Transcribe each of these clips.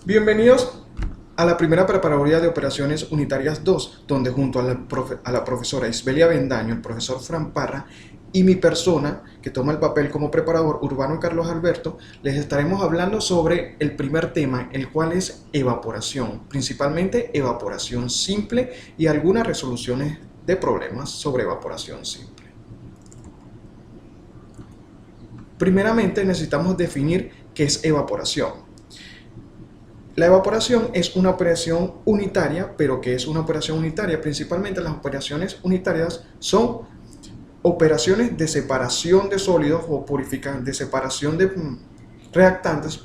Bienvenidos a la primera preparadoria de operaciones unitarias 2, donde junto a la profesora Isbelia Bendaño, el profesor Fran Parra y mi persona, que toma el papel como preparador, Urbano Carlos Alberto, les estaremos hablando sobre el primer tema, el cual es evaporación, principalmente evaporación simple y algunas resoluciones de problemas sobre evaporación simple. Primeramente necesitamos definir qué es evaporación. La evaporación es una operación unitaria, pero ¿qué es una operación unitaria? Principalmente las operaciones unitarias son operaciones de separación de sólidos o de separación de reactantes,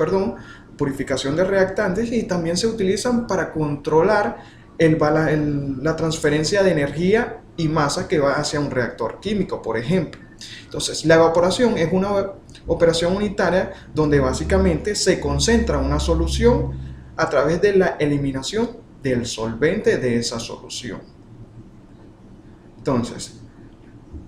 purificación de reactantes, y también se utilizan para controlar la transferencia de energía y masa que va hacia un reactor químico, por ejemplo. Entonces, la evaporación es una operación unitaria donde básicamente se concentra una solución a través de la eliminación del solvente de esa solución. Entonces,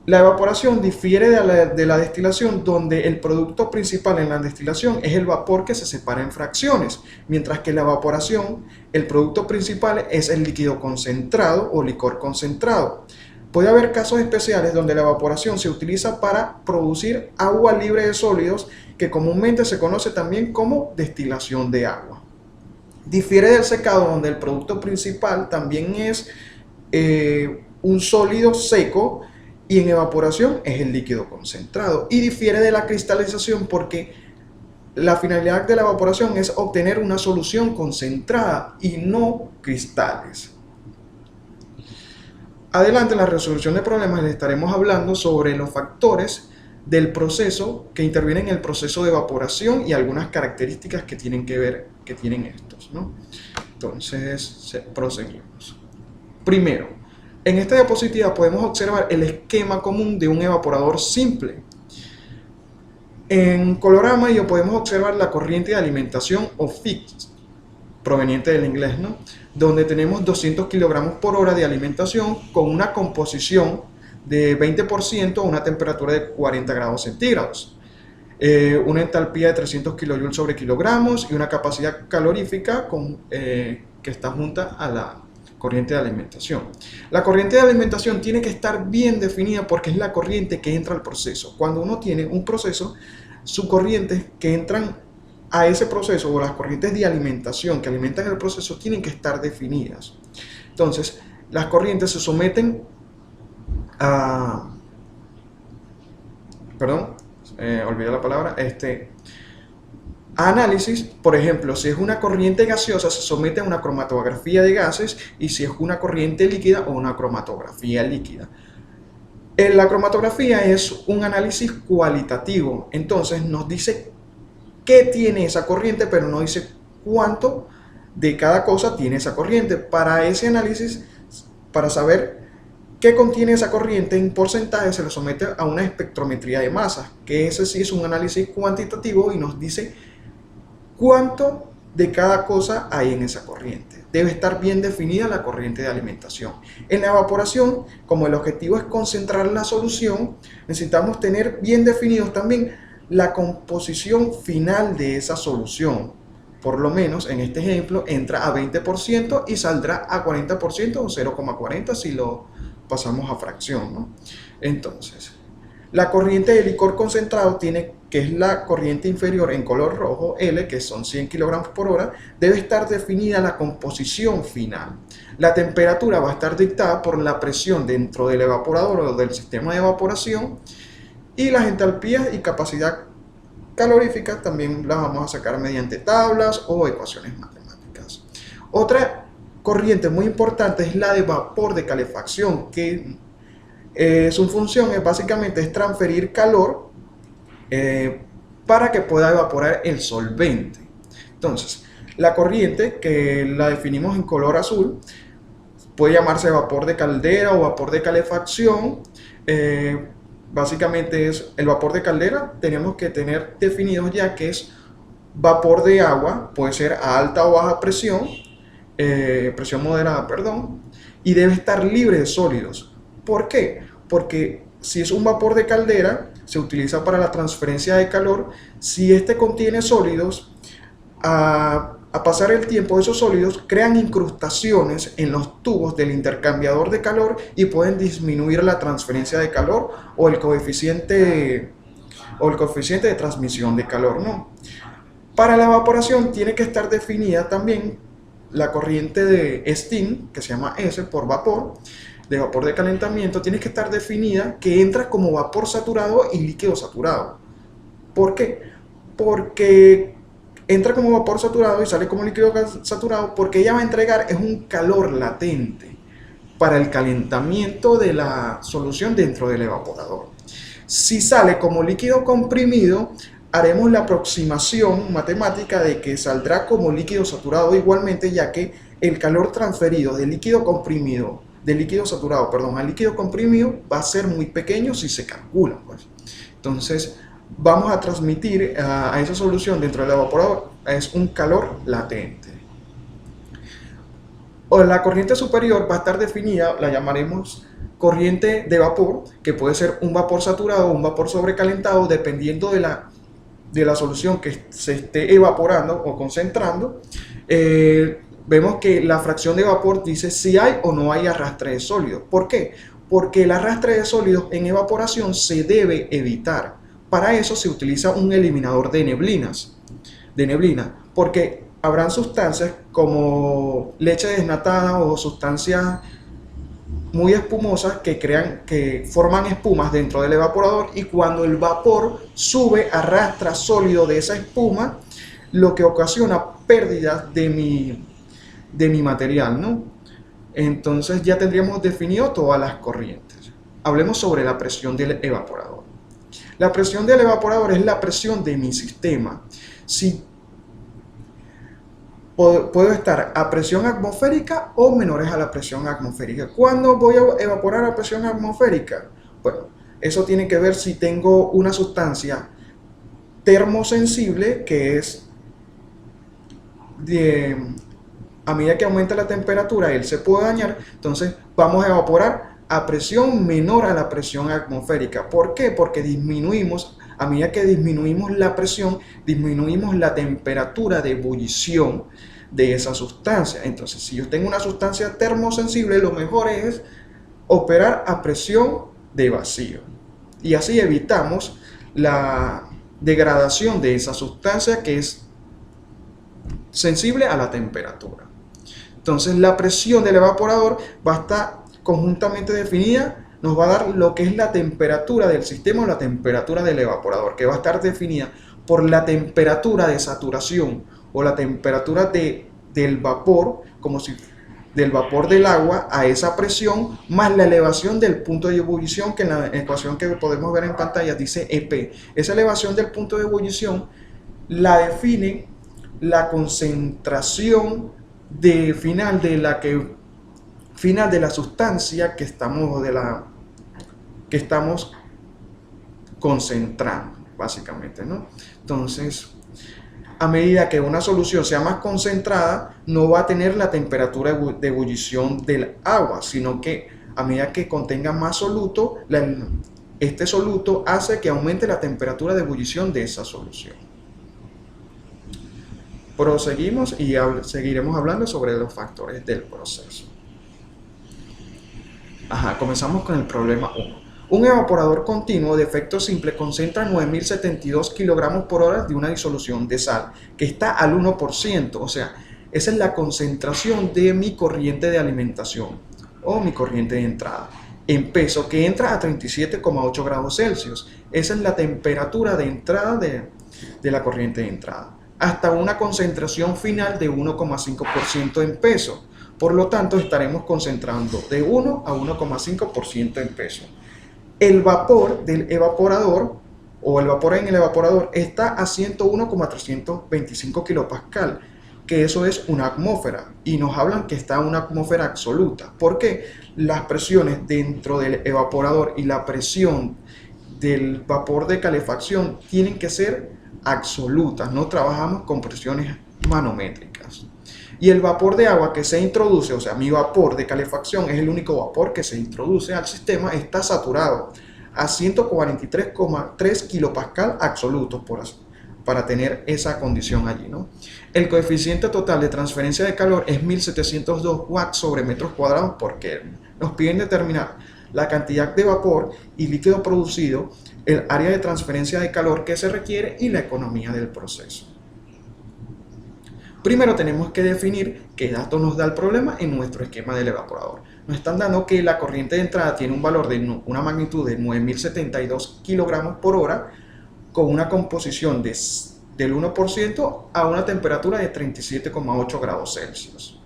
la evaporación difiere de la destilación, donde el producto principal en la destilación es el vapor que se separa en fracciones, mientras que la evaporación, el producto principal es el líquido concentrado o licor concentrado. Puede haber casos especiales donde la evaporación se utiliza para producir agua libre de sólidos, que comúnmente se conoce también como destilación de agua. Difiere del secado, donde el producto principal también es un sólido seco, y en evaporación es el líquido concentrado. Y difiere de la cristalización porque la finalidad de la evaporación es obtener una solución concentrada y no cristales. Adelante, en la resolución de problemas les estaremos hablando sobre los factores del proceso que intervienen en el proceso de evaporación y algunas características que tienen que ver, que tienen estos, ¿no? Entonces, proseguimos. Primero, en esta diapositiva podemos observar el esquema común de un evaporador simple. En color amarillo podemos observar la corriente de alimentación o FIX, proveniente del inglés, ¿no? Donde tenemos 200 kilogramos por hora de alimentación con una composición de 20% a una temperatura de 40 grados centígrados. Una entalpía de 300 kilojoules sobre kilogramos y una capacidad calorífica que está junta a la corriente de alimentación. La corriente de alimentación tiene que estar bien definida porque es la corriente que entra al proceso. Cuando uno tiene un proceso, sus corrientes que entran a ese proceso, o las corrientes de alimentación que alimentan el proceso, tienen que estar definidas. Entonces, las corrientes se someten a... olvidé la palabra. Análisis. Por ejemplo, si es una corriente gaseosa, se somete a una cromatografía de gases, y si es una corriente líquida, o una cromatografía líquida. La cromatografía es un análisis cualitativo, entonces nos dice qué tiene esa corriente, pero no dice cuánto de cada cosa tiene esa corriente. Para ese análisis, para saber qué contiene esa corriente en porcentaje, se le somete a una espectrometría de masas, que ese sí es un análisis cuantitativo y nos dice cuánto de cada cosa hay en esa corriente. Debe estar bien definida la corriente de alimentación. En la evaporación, como el objetivo es concentrar la solución, necesitamos tener bien definidos también la composición final de esa solución. Por lo menos en este ejemplo entra a 20% y saldrá a 40% o 0,40 si lo pasamos a fracción, ¿no? Entonces, la corriente de licor concentrado que es la corriente inferior en color rojo, L, que son 100 kilogramos por hora, debe estar definida la composición final. La temperatura va a estar dictada por la presión dentro del evaporador o del sistema de evaporación, y las entalpías y capacidad calorífica también las vamos a sacar mediante tablas o ecuaciones matemáticas. Otra corriente muy importante es la de vapor de calefacción, que su función es básicamente transferir calor para que pueda evaporar el solvente. Entonces, la corriente, que la definimos en color azul, puede llamarse vapor de caldera o vapor de calefacción. Básicamente es el vapor de caldera. Tenemos que tener definidos ya que es vapor de agua, puede ser a alta o baja presión, presión moderada, perdón, y debe estar libre de sólidos. ¿Por qué? Porque si es un vapor de caldera, se utiliza para la transferencia de calor. Si este contiene sólidos, A pasar el tiempo, esos sólidos crean incrustaciones en los tubos del intercambiador de calor y pueden disminuir la transferencia de calor o el coeficiente de transmisión de calor, ¿no? Para la evaporación tiene que estar definida también la corriente de steam, que se llama S por vapor, de vapor de calentamiento, tiene que estar definida que entra como vapor saturado y líquido saturado. ¿Por qué? Porque entra como vapor saturado y sale como líquido saturado porque ella va a entregar es un calor latente para el calentamiento de la solución dentro del evaporador. Si sale como líquido comprimido, haremos la aproximación matemática de que saldrá como líquido saturado igualmente, ya que el calor transferido del líquido comprimido, del líquido saturado, perdón, al líquido comprimido va a ser muy pequeño si se calcula, pues. Entonces, vamos a transmitir a esa solución dentro del evaporador es un calor latente. O la corriente superior va a estar definida, la llamaremos corriente de vapor, que puede ser un vapor saturado o un vapor sobrecalentado, dependiendo de la solución que se esté evaporando o concentrando. Vemos que la fracción de vapor dice si hay o no hay arrastre de sólidos. ¿Por qué? Porque el arrastre de sólidos en evaporación se debe evitar. Para eso se utiliza un eliminador de neblina, porque habrán sustancias como leche desnatada o sustancias muy espumosas que forman espumas dentro del evaporador, y cuando el vapor sube arrastra sólido de esa espuma, lo que ocasiona pérdidas de mi material, ¿no? Entonces ya tendríamos definido todas las corrientes. Hablemos sobre la presión del evaporador. La presión del evaporador es la presión de mi sistema. Si puedo estar a presión atmosférica o menores a la presión atmosférica. ¿Cuándo voy a evaporar a presión atmosférica? Bueno, eso tiene que ver si tengo una sustancia termosensible, que es a medida que aumenta la temperatura, él se puede dañar. Entonces vamos a evaporar a presión menor a la presión atmosférica. ¿Por qué? Porque a medida que disminuimos la presión, disminuimos la temperatura de ebullición de esa sustancia. Entonces, si yo tengo una sustancia termosensible, lo mejor es operar a presión de vacío. Y así evitamos la degradación de esa sustancia que es sensible a la temperatura. Entonces, la presión del evaporador va a estar conjuntamente definida, nos va a dar lo que es la temperatura del sistema o la temperatura del evaporador, que va a estar definida por la temperatura de saturación o la temperatura del vapor, como si del vapor del agua a esa presión, más la elevación del punto de ebullición, que en la ecuación que podemos ver en pantalla dice EP. Esa elevación del punto de ebullición la define la concentración final de la sustancia que estamos concentrando, básicamente, ¿no? Entonces, a medida que una solución sea más concentrada, no va a tener la temperatura de ebullición del agua, sino que a medida que contenga más soluto, este soluto hace que aumente la temperatura de ebullición de esa solución. Proseguimos y seguiremos hablando sobre los factores del proceso. Comenzamos con el problema 1. Un evaporador continuo de efecto simple concentra 9.072 kilogramos por hora de una disolución de sal, que está al 1%, o sea, esa es la concentración de mi corriente de alimentación o mi corriente de entrada. En peso, que entra a 37,8 grados Celsius, esa es la temperatura de entrada de la corriente de entrada, hasta una concentración final de 1,5% en peso. Por lo tanto, estaremos concentrando de 1 a 1,5% en peso. El vapor del evaporador o el vapor en el evaporador está a 101,325 kilopascal, que eso es una atmósfera, y nos hablan que está en una atmósfera absoluta. ¿Por qué? Las presiones dentro del evaporador y la presión del vapor de calefacción tienen que ser absolutas, no trabajamos con presiones manométricas. Y el vapor de agua que se introduce, o sea, mi vapor de calefacción es el único vapor que se introduce al sistema, está saturado a 143,3 kilopascal absolutos para tener esa condición allí, ¿no? El coeficiente total de transferencia de calor es 1702 watts sobre metros cuadrados por Kelvin. Nos piden determinar la cantidad de vapor y líquido producido, el área de transferencia de calor que se requiere y la economía del proceso. Primero tenemos que definir qué dato nos da el problema en nuestro esquema del evaporador. Nos están dando que la corriente de entrada tiene un valor de una magnitud de 9072 kilogramos por hora con una composición del 1% a una temperatura de 37,8 grados Celsius.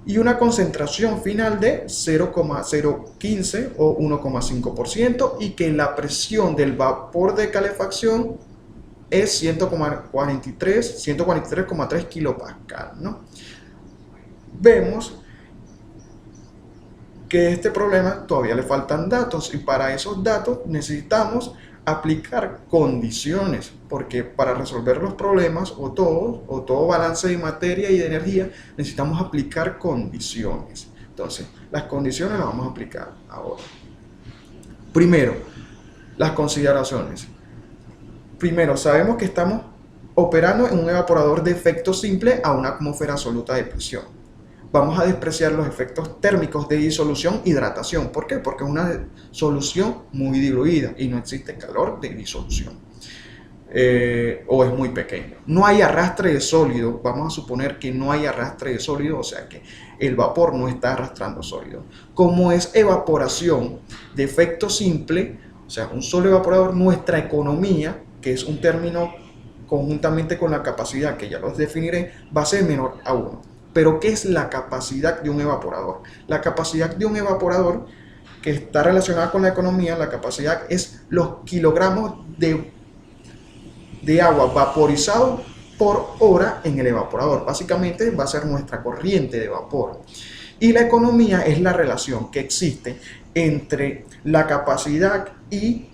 Y una concentración final de 0,015 o 1,5% y que la presión del vapor de calefacción es 143,3 kilopascal, ¿no? Vemos que este problema todavía le faltan datos y para esos datos necesitamos aplicar condiciones, porque para resolver los problemas o todo balance de materia y de energía necesitamos aplicar condiciones. Entonces, las condiciones las vamos a aplicar ahora. Primero, las consideraciones. Primero, sabemos que estamos operando en un evaporador de efecto simple a una atmósfera absoluta de presión. Vamos a despreciar los efectos térmicos de disolución e hidratación. ¿Por qué? Porque es una solución muy diluida y no existe calor de disolución. O es muy pequeño. No hay arrastre de sólido. Vamos a suponer que no hay arrastre de sólido, o sea que el vapor no está arrastrando sólido. Como es evaporación de efecto simple, o sea, un solo evaporador, nuestra economía, que es un término conjuntamente con la capacidad, que ya los definiré, va a ser menor a 1. Pero, ¿qué es la capacidad de un evaporador? La capacidad de un evaporador, que está relacionada con la economía, la capacidad es los kilogramos de agua vaporizado por hora en el evaporador. Básicamente va a ser nuestra corriente de vapor. Y la economía es la relación que existe entre la capacidad y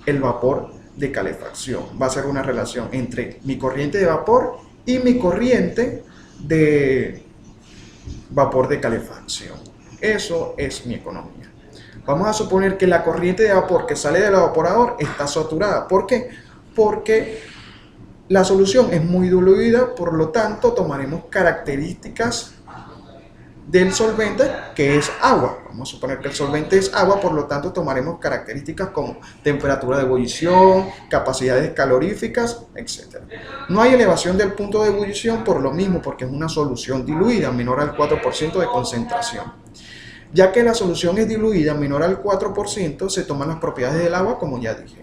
el vapor de calefacción. Va a ser una relación entre mi corriente de vapor y mi corriente de vapor de calefacción. Eso es mi economía. Vamos a suponer que la corriente de vapor que sale del evaporador está saturada. ¿Por qué? Porque la solución es muy diluida, por lo tanto tomaremos características del solvente, que es agua. Vamos a suponer que el solvente es agua, por lo tanto tomaremos características como temperatura de ebullición, capacidades caloríficas, etc. No hay elevación del punto de ebullición por lo mismo, porque es una solución diluida, menor al 4% de concentración. Ya que la solución es diluida, menor al 4%, se toman las propiedades del agua, como ya dije.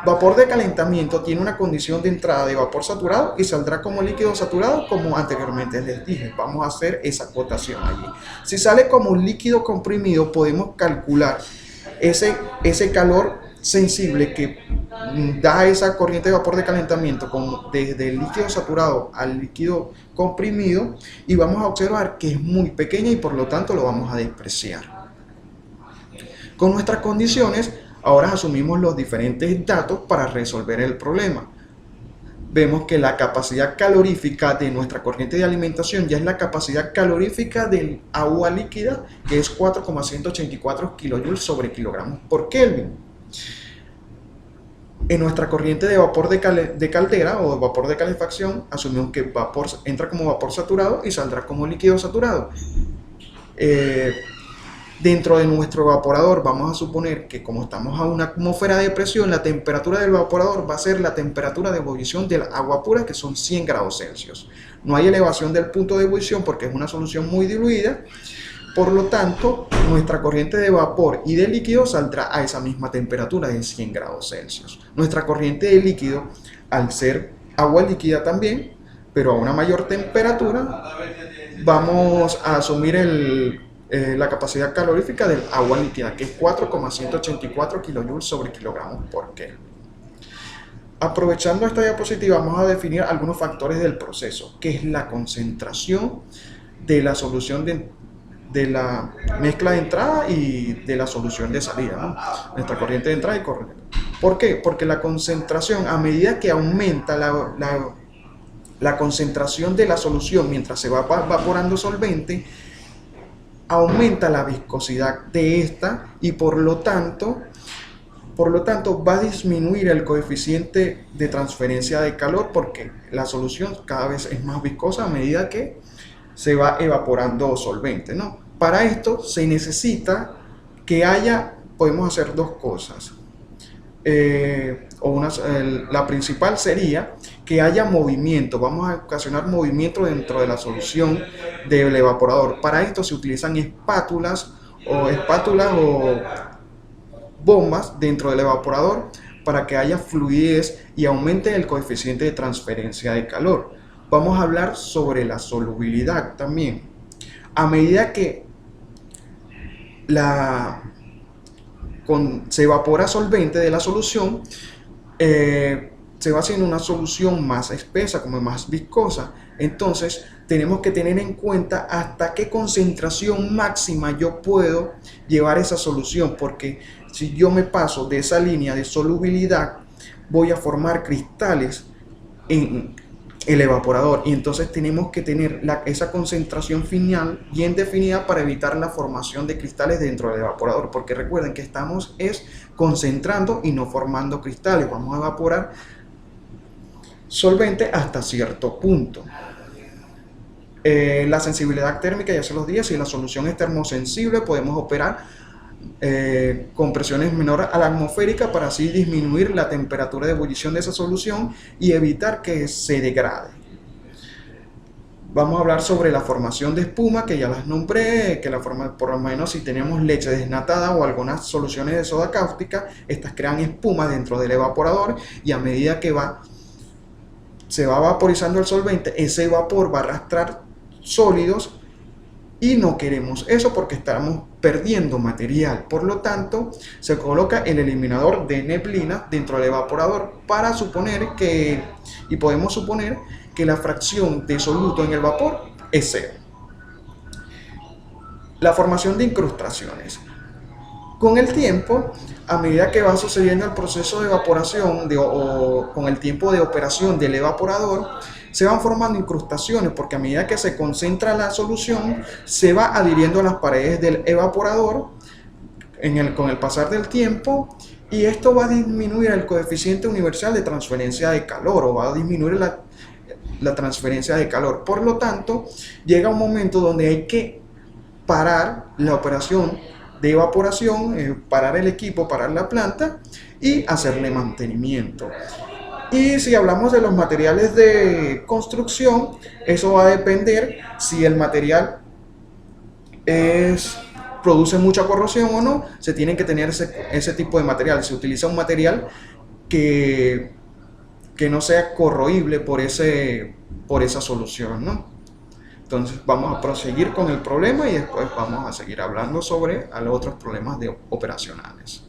Vapor de calentamiento tiene una condición de entrada de vapor saturado y saldrá como líquido saturado, como anteriormente les dije. Vamos a hacer esa acotación allí. Si sale como líquido comprimido, podemos calcular ese calor sensible que da esa corriente de vapor de calentamiento desde el líquido saturado al líquido comprimido, y vamos a observar que es muy pequeña y por lo tanto lo vamos a despreciar. Con nuestras condiciones, ahora asumimos los diferentes datos para resolver el problema. Vemos que la capacidad calorífica de nuestra corriente de alimentación ya es la capacidad calorífica del agua líquida, que es 4,184 kilojoules sobre kilogramos por Kelvin. En nuestra corriente de vapor de caldera o de vapor de calefacción, asumimos que vapor entra como vapor saturado y saldrá como líquido saturado. Dentro de nuestro evaporador vamos a suponer que, como estamos a una atmósfera de presión, la temperatura del evaporador va a ser la temperatura de ebullición del agua pura, que son 100 grados Celsius. No hay elevación del punto de ebullición porque es una solución muy diluida. Por lo tanto, nuestra corriente de vapor y de líquido saldrá a esa misma temperatura de 100 grados Celsius. Nuestra corriente de líquido, al ser agua líquida también, pero a una mayor temperatura, vamos a asumir la capacidad calorífica del agua líquida, que es 4,184 kilojoules sobre kilogramos por Kelvin. Aprovechando esta diapositiva, vamos a definir algunos factores del proceso, que es la concentración de la solución de la mezcla de entrada y de la solución de salida, ¿no? Nuestra corriente de entrada y corriente. ¿Por qué? Porque la concentración, a medida que aumenta la concentración de la solución mientras se va evaporando solvente, aumenta la viscosidad de esta y por lo tanto Por lo tanto, va a disminuir el coeficiente de transferencia de calor porque la solución cada vez es más viscosa a medida que se va evaporando solvente, ¿no? Para esto se necesita que haya, podemos hacer dos cosas. La principal sería que haya movimiento. Vamos a ocasionar movimiento dentro de la solución del evaporador. Para esto se utilizan espátulas o bombas dentro del evaporador para que haya fluidez y aumente el coeficiente de transferencia de calor. Vamos a hablar sobre la solubilidad también. A medida que se evapora solvente de la solución, se va haciendo una solución más espesa, como más viscosa. Entonces tenemos que tener en cuenta hasta qué concentración máxima yo puedo llevar esa solución, porque si yo me paso de esa línea de solubilidad, voy a formar cristales en el evaporador, y entonces tenemos que tener esa concentración final bien definida para evitar la formación de cristales dentro del evaporador, porque recuerden que estamos concentrando y no formando cristales. Vamos a evaporar solvente hasta cierto punto. La sensibilidad térmica, ya se los dije, si la solución es termosensible, podemos operar con presiones menores a la atmosférica para así disminuir la temperatura de ebullición de esa solución y evitar que se degrade. Vamos a hablar sobre la formación de espuma, que ya las nombré, que por lo menos si tenemos leche desnatada o algunas soluciones de soda cáustica, estas crean espuma dentro del evaporador, y a medida que se va vaporizando el solvente, ese vapor va a arrastrar sólidos, y no queremos eso porque estamos perdiendo material. Por lo tanto, se coloca el eliminador de neblina dentro del evaporador para suponer que, y podemos suponer que la fracción de soluto en el vapor es cero. La formación de incrustaciones. Con el tiempo, a medida que va sucediendo el proceso de evaporación o con el tiempo de operación del evaporador, se van formando incrustaciones, porque a medida que se concentra la solución, se va adhiriendo a las paredes del evaporador con el pasar del tiempo, y esto va a disminuir el coeficiente universal de transferencia de calor, o va a disminuir la transferencia de calor. Por lo tanto, llega un momento donde hay que parar la operación de evaporación, parar el equipo, parar la planta y hacerle mantenimiento. Y si hablamos de los materiales de construcción, eso va a depender si el material produce mucha corrosión o no. Se tienen que tener ese tipo de material. Se utiliza un material que no sea corroíble por esa solución, ¿no? Entonces vamos a proseguir con el problema y después vamos a seguir hablando sobre los otros problemas operacionales.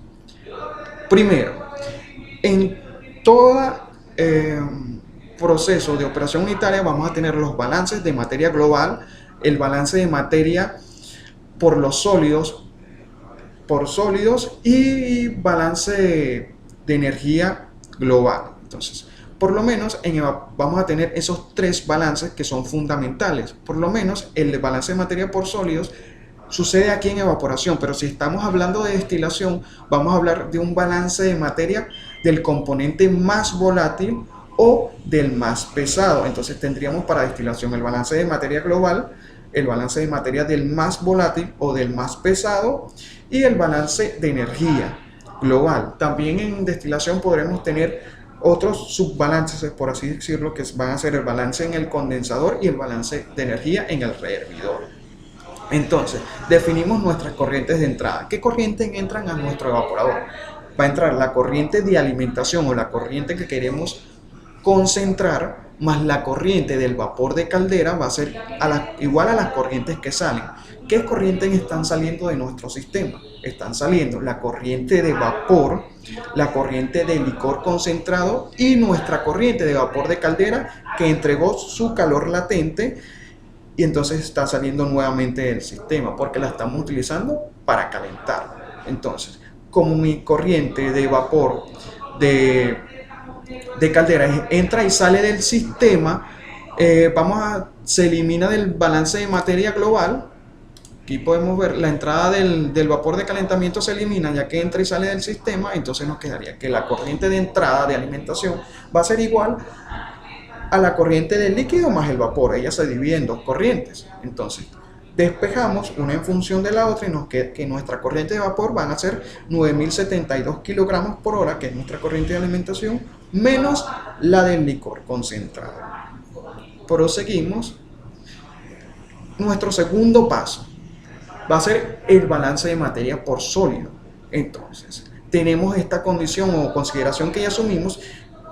Primero, en todo proceso de operación unitaria vamos a tener los balances de materia global, el balance de materia por los sólidos, y balance de energía global. Entonces, por lo menos vamos a tener esos tres balances que son fundamentales. Por lo menos el balance de materia por sólidos sucede aquí en evaporación, pero si estamos hablando de destilación, vamos a hablar de un balance de materia del componente más volátil o del más pesado. Entonces tendríamos para destilación el balance de materia global, el balance de materia del más volátil o del más pesado, y el balance de energía global. También en destilación podremos tener otros subbalances, por así decirlo, que van a ser el balance en el condensador y el balance de energía en el rehervidor. Entonces, definimos nuestras corrientes de entrada. ¿Qué corrientes entran a nuestro evaporador? Va a entrar la corriente de alimentación o la corriente que queremos concentrar, más la corriente del vapor de caldera va a ser igual a las corrientes que salen. ¿Qué corrientes están saliendo de nuestro sistema? Están saliendo la corriente de vapor, la corriente de licor concentrado y nuestra corriente de vapor de caldera que entregó su calor latente, y entonces está saliendo nuevamente del sistema porque la estamos utilizando para calentar. Entonces, como mi corriente de vapor de caldera entra y sale del sistema, se elimina del balance de materia global, Aquí podemos ver la entrada del vapor de calentamiento se elimina ya que entra y sale del sistema, entonces nos quedaría que la corriente de entrada de alimentación va a ser igual a la corriente del líquido más el vapor. Ella se divide en dos corrientes. Entonces, despejamos una en función de la otra y nos queda que nuestra corriente de vapor van a ser 9072 kilogramos por hora, que es nuestra corriente de alimentación, menos la del licor concentrado. Proseguimos. Nuestro segundo paso va a ser el balance de materia por sólido. Entonces, tenemos esta condición o consideración que ya asumimos,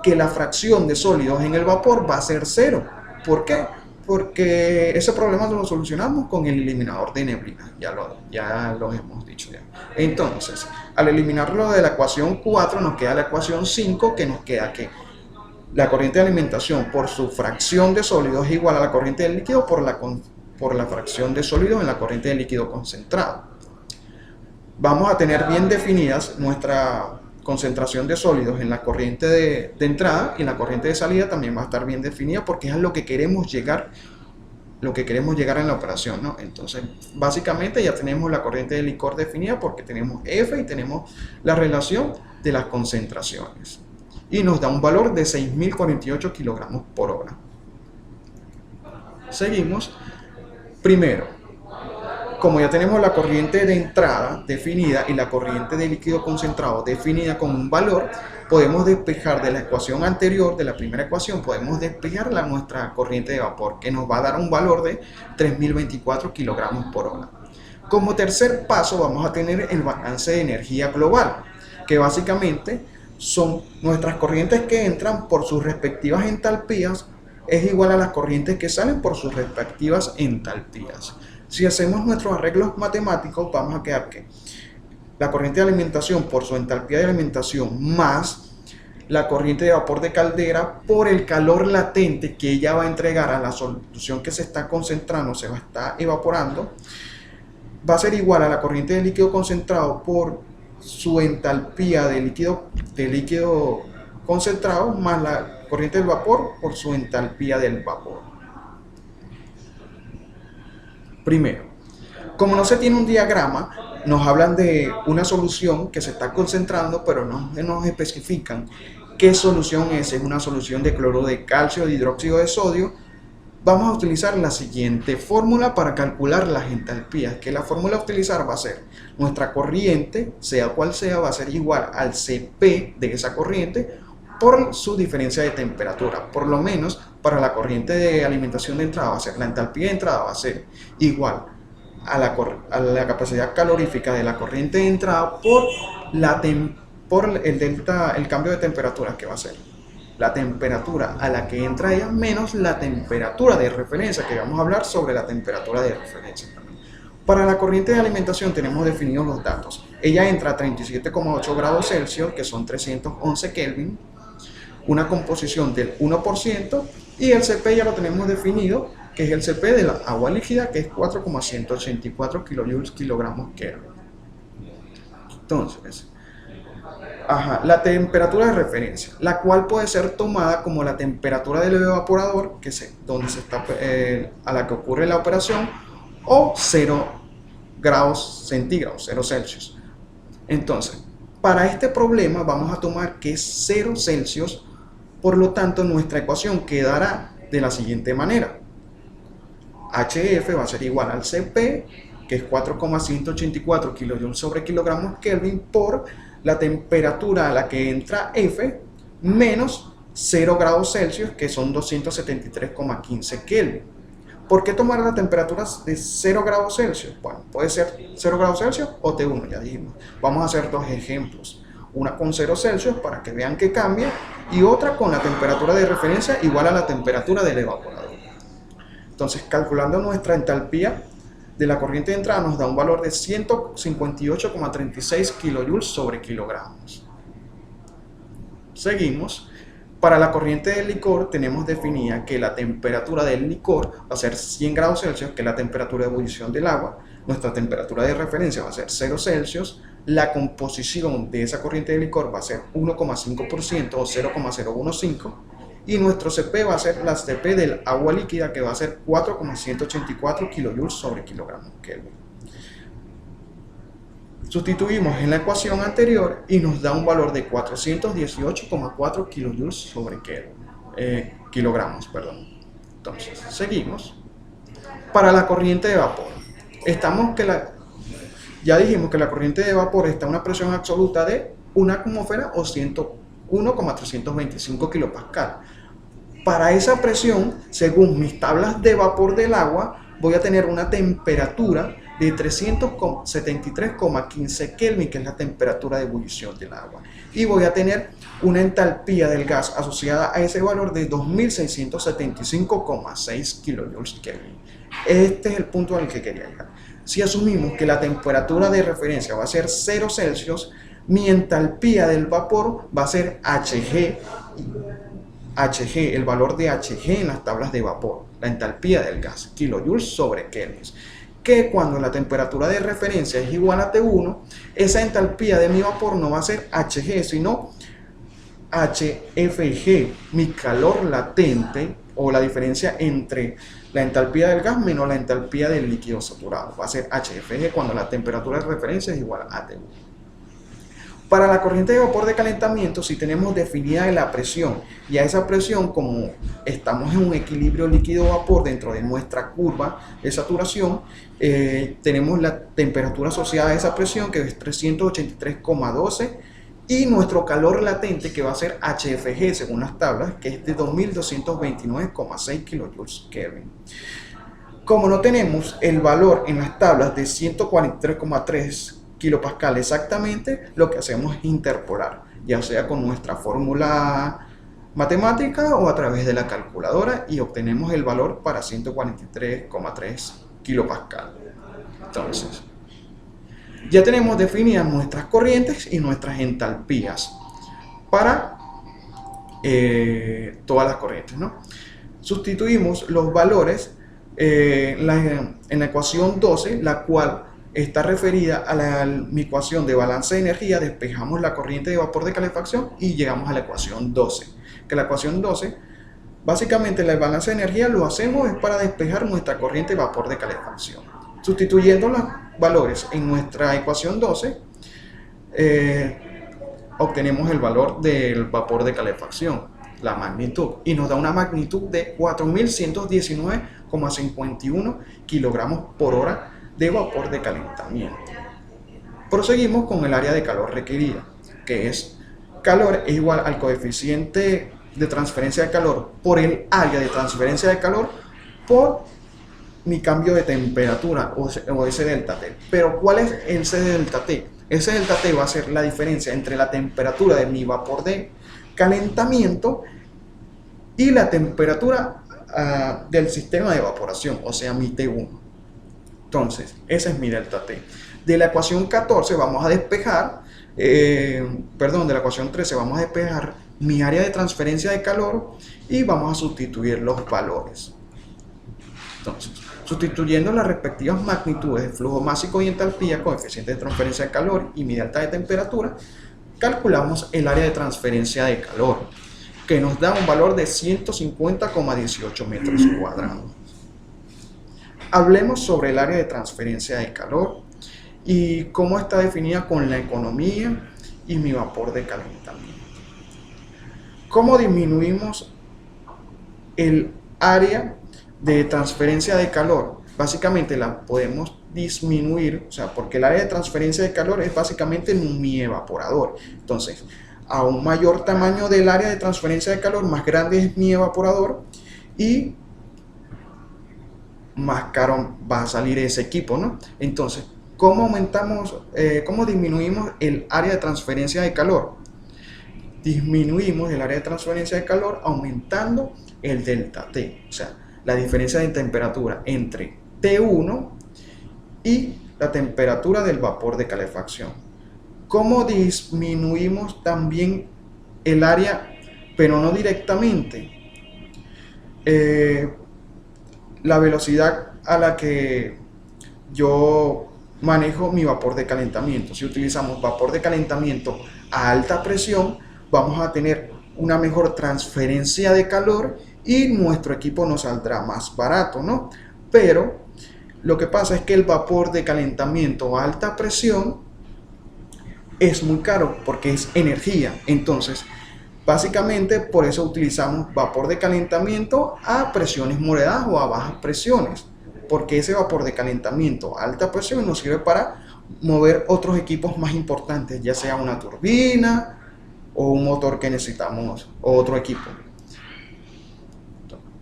que la fracción de sólidos en el vapor va a ser cero. ¿Por qué? Porque ese problema lo solucionamos con el eliminador de neblina, ya lo hemos dicho ya. Entonces, al eliminarlo de la ecuación 4 nos queda la ecuación 5, que nos queda que la corriente de alimentación por su fracción de sólidos es igual a la corriente del líquido por la fracción de sólidos en la corriente de líquido concentrado. Vamos a tener bien definidas nuestra concentración de sólidos en la corriente de entrada, y en la corriente de salida también va a estar bien definida porque es a lo que queremos llegar en la operación, ¿no? Entonces, básicamente ya tenemos la corriente de licor definida porque tenemos F y tenemos la relación de las concentraciones. Y nos da un valor de 6048 kilogramos por hora. Seguimos. Primero, como ya tenemos la corriente de entrada definida y la corriente de líquido concentrado definida con un valor, podemos despejar de la ecuación anterior, de la primera ecuación, podemos despejar nuestra corriente de vapor, que nos va a dar un valor de 3024 kilogramos por hora. Como tercer paso vamos a tener el balance de energía global, que básicamente son nuestras corrientes que entran por sus respectivas entalpías, es igual a las corrientes que salen por sus respectivas entalpías. Si hacemos nuestros arreglos matemáticos, vamos a quedar que la corriente de alimentación por su entalpía de alimentación más la corriente de vapor de caldera por el calor latente que ella va a entregar a la solución que se está concentrando, se va a estar evaporando, va a ser igual a la corriente de líquido concentrado por su entalpía de líquido concentrado más la corriente del vapor por su entalpía del vapor. Primero, como no se tiene un diagrama, nos hablan de una solución que se está concentrando, pero no nos especifican qué solución es. Es una solución de cloruro de calcio, de hidróxido de sodio. Vamos a utilizar la siguiente fórmula para calcular las entalpías, que la fórmula a utilizar va a ser nuestra corriente, sea cual sea, va a ser igual al Cp de esa corriente por su diferencia de temperatura. Por lo menos para la corriente de alimentación de entrada va a ser, la entalpía de entrada va a ser igual a la capacidad calorífica de la corriente de entrada por el cambio de temperatura, que va a ser la temperatura a la que entra ella menos la temperatura de referencia, que vamos a hablar sobre la temperatura de referencia. Para la corriente de alimentación tenemos definidos los datos. Ella entra a 37,8 grados Celsius, que son 311 Kelvin, una composición del 1%, y el Cp ya lo tenemos definido, que es el Cp de la agua líquida, que es 4,184 kilogramos Kelvin. Entonces, la temperatura de referencia, la cual puede ser tomada como la temperatura del evaporador, a la que ocurre la operación, o 0 grados centígrados, 0 Celsius. Entonces, para este problema vamos a tomar que es 0 Celsius, por lo tanto nuestra ecuación quedará de la siguiente manera. HF va a ser igual al Cp, que es 4,184 kJ sobre kilogramos Kelvin, por la temperatura a la que entra F menos 0 grados Celsius, que son 273,15 Kelvin. ¿Por qué tomar la temperatura de 0 grados Celsius? Bueno, puede ser 0 grados Celsius o T1, ya dijimos. Vamos a hacer dos ejemplos. Una con 0 Celsius para que vean que cambia, y otra con la temperatura de referencia igual a la temperatura del evaporador. Entonces, calculando nuestra entalpía de la corriente de entrada nos da un valor de 158,36 kJ sobre kilogramos. Seguimos. Para la corriente del licor tenemos definida que la temperatura del licor va a ser 100 grados Celsius, que es la temperatura de ebullición del agua. Nuestra temperatura de referencia va a ser 0 Celsius. La composición de esa corriente de licor va a ser 1,5% o 0,015. Y nuestro Cp va a ser la Cp del agua líquida, que va a ser 4,184 kJ sobre kilogramos Kelvin. Sustituimos en la ecuación anterior y nos da un valor de 418,4 kilojoules sobre kilogramos. Entonces, seguimos. Para la corriente de vapor, ya dijimos que la corriente de vapor está a una presión absoluta de 1 atmósfera o 101,325 kilopascal. Para esa presión, según mis tablas de vapor del agua, voy a tener una temperatura de 373,15 Kelvin, que es la temperatura de ebullición del agua. Y voy a tener una entalpía del gas asociada a ese valor de 2675,6 kilojoules Kelvin. Este es el punto al que quería llegar. Si asumimos que la temperatura de referencia va a ser 0 Celsius, mi entalpía del vapor va a ser Hg, el valor de Hg en las tablas de vapor, la entalpía del gas, kilojoules sobre Kelvin. Que cuando la temperatura de referencia es igual a T1, esa entalpía de mi vapor no va a ser Hg, sino HFG, mi calor latente, o la diferencia entre la entalpía del gas menos la entalpía del líquido saturado. Va a ser HFG cuando la temperatura de referencia es igual a T1. Para la corriente de vapor de calentamiento, si tenemos definida la presión, y a esa presión, como estamos en un equilibrio líquido-vapor dentro de nuestra curva de saturación, tenemos la temperatura asociada a esa presión, que es 383,12, y nuestro calor latente, que va a ser HFG según las tablas, que es de 2229,6 kilojoules Kelvin. Como no tenemos el valor en las tablas de 143,3 kilopascal exactamente, lo que hacemos es interpolar, ya sea con nuestra fórmula matemática o a través de la calculadora, y obtenemos el valor para 143,3 kilopascal. Entonces, ya tenemos definidas nuestras corrientes y nuestras entalpías para todas las corrientes, ¿no? Sustituimos los valores en la ecuación 12, la cual está referida a mi ecuación de balance de energía. Despejamos la corriente de vapor de calefacción y llegamos a la ecuación 12. Que la ecuación 12, básicamente el balance de energía lo hacemos es para despejar nuestra corriente de vapor de calefacción. Sustituyendo los valores en nuestra ecuación 12, obtenemos el valor del vapor de calefacción, la magnitud, y nos da una magnitud de 4119,51 kilogramos por hora de vapor de calentamiento. Proseguimos con el área de calor requerida, que es calor es igual al coeficiente de transferencia de calor por el área de transferencia de calor por mi cambio de temperatura, o ese delta T. Pero ¿cuál es ese delta T? Ese delta T va a ser la diferencia entre la temperatura de mi vapor de calentamiento y la temperatura del sistema de evaporación, o sea, mi T1. Entonces, ese es mi delta T. De la ecuación 14 vamos a despejar, de la ecuación 13 vamos a despejar mi área de transferencia de calor y vamos a sustituir los valores. Entonces, sustituyendo las respectivas magnitudes de flujo másico y entalpía, coeficiente de transferencia de calor y mi delta de temperatura, calculamos el área de transferencia de calor, que nos da un valor de 150,18 metros cuadrados. Hablemos sobre el área de transferencia de calor y cómo está definida con la economía y mi vapor de calentamiento. ¿Cómo disminuimos el área de transferencia de calor? Básicamente la podemos disminuir, o sea, porque el área de transferencia de calor es básicamente mi evaporador. Entonces, a un mayor tamaño del área de transferencia de calor, más grande es mi evaporador y más caro va a salir ese equipo, ¿no? Entonces, ¿cómo disminuimos el área de transferencia de calor? Disminuimos el área de transferencia de calor aumentando el delta T, o sea, la diferencia de temperatura entre T1 y la temperatura del vapor de calefacción. ¿Cómo disminuimos también el área, pero no directamente? La velocidad a la que yo manejo mi vapor de calentamiento. Si utilizamos vapor de calentamiento a alta presión, vamos a tener una mejor transferencia de calor y nuestro equipo nos saldrá más barato, ¿no? Pero lo que pasa es que el vapor de calentamiento a alta presión es muy caro porque es energía. Entonces, básicamente por eso utilizamos vapor de calentamiento a presiones moderadas o a bajas presiones, porque ese vapor de calentamiento a alta presión nos sirve para mover otros equipos más importantes, ya sea una turbina o un motor que necesitamos o otro equipo.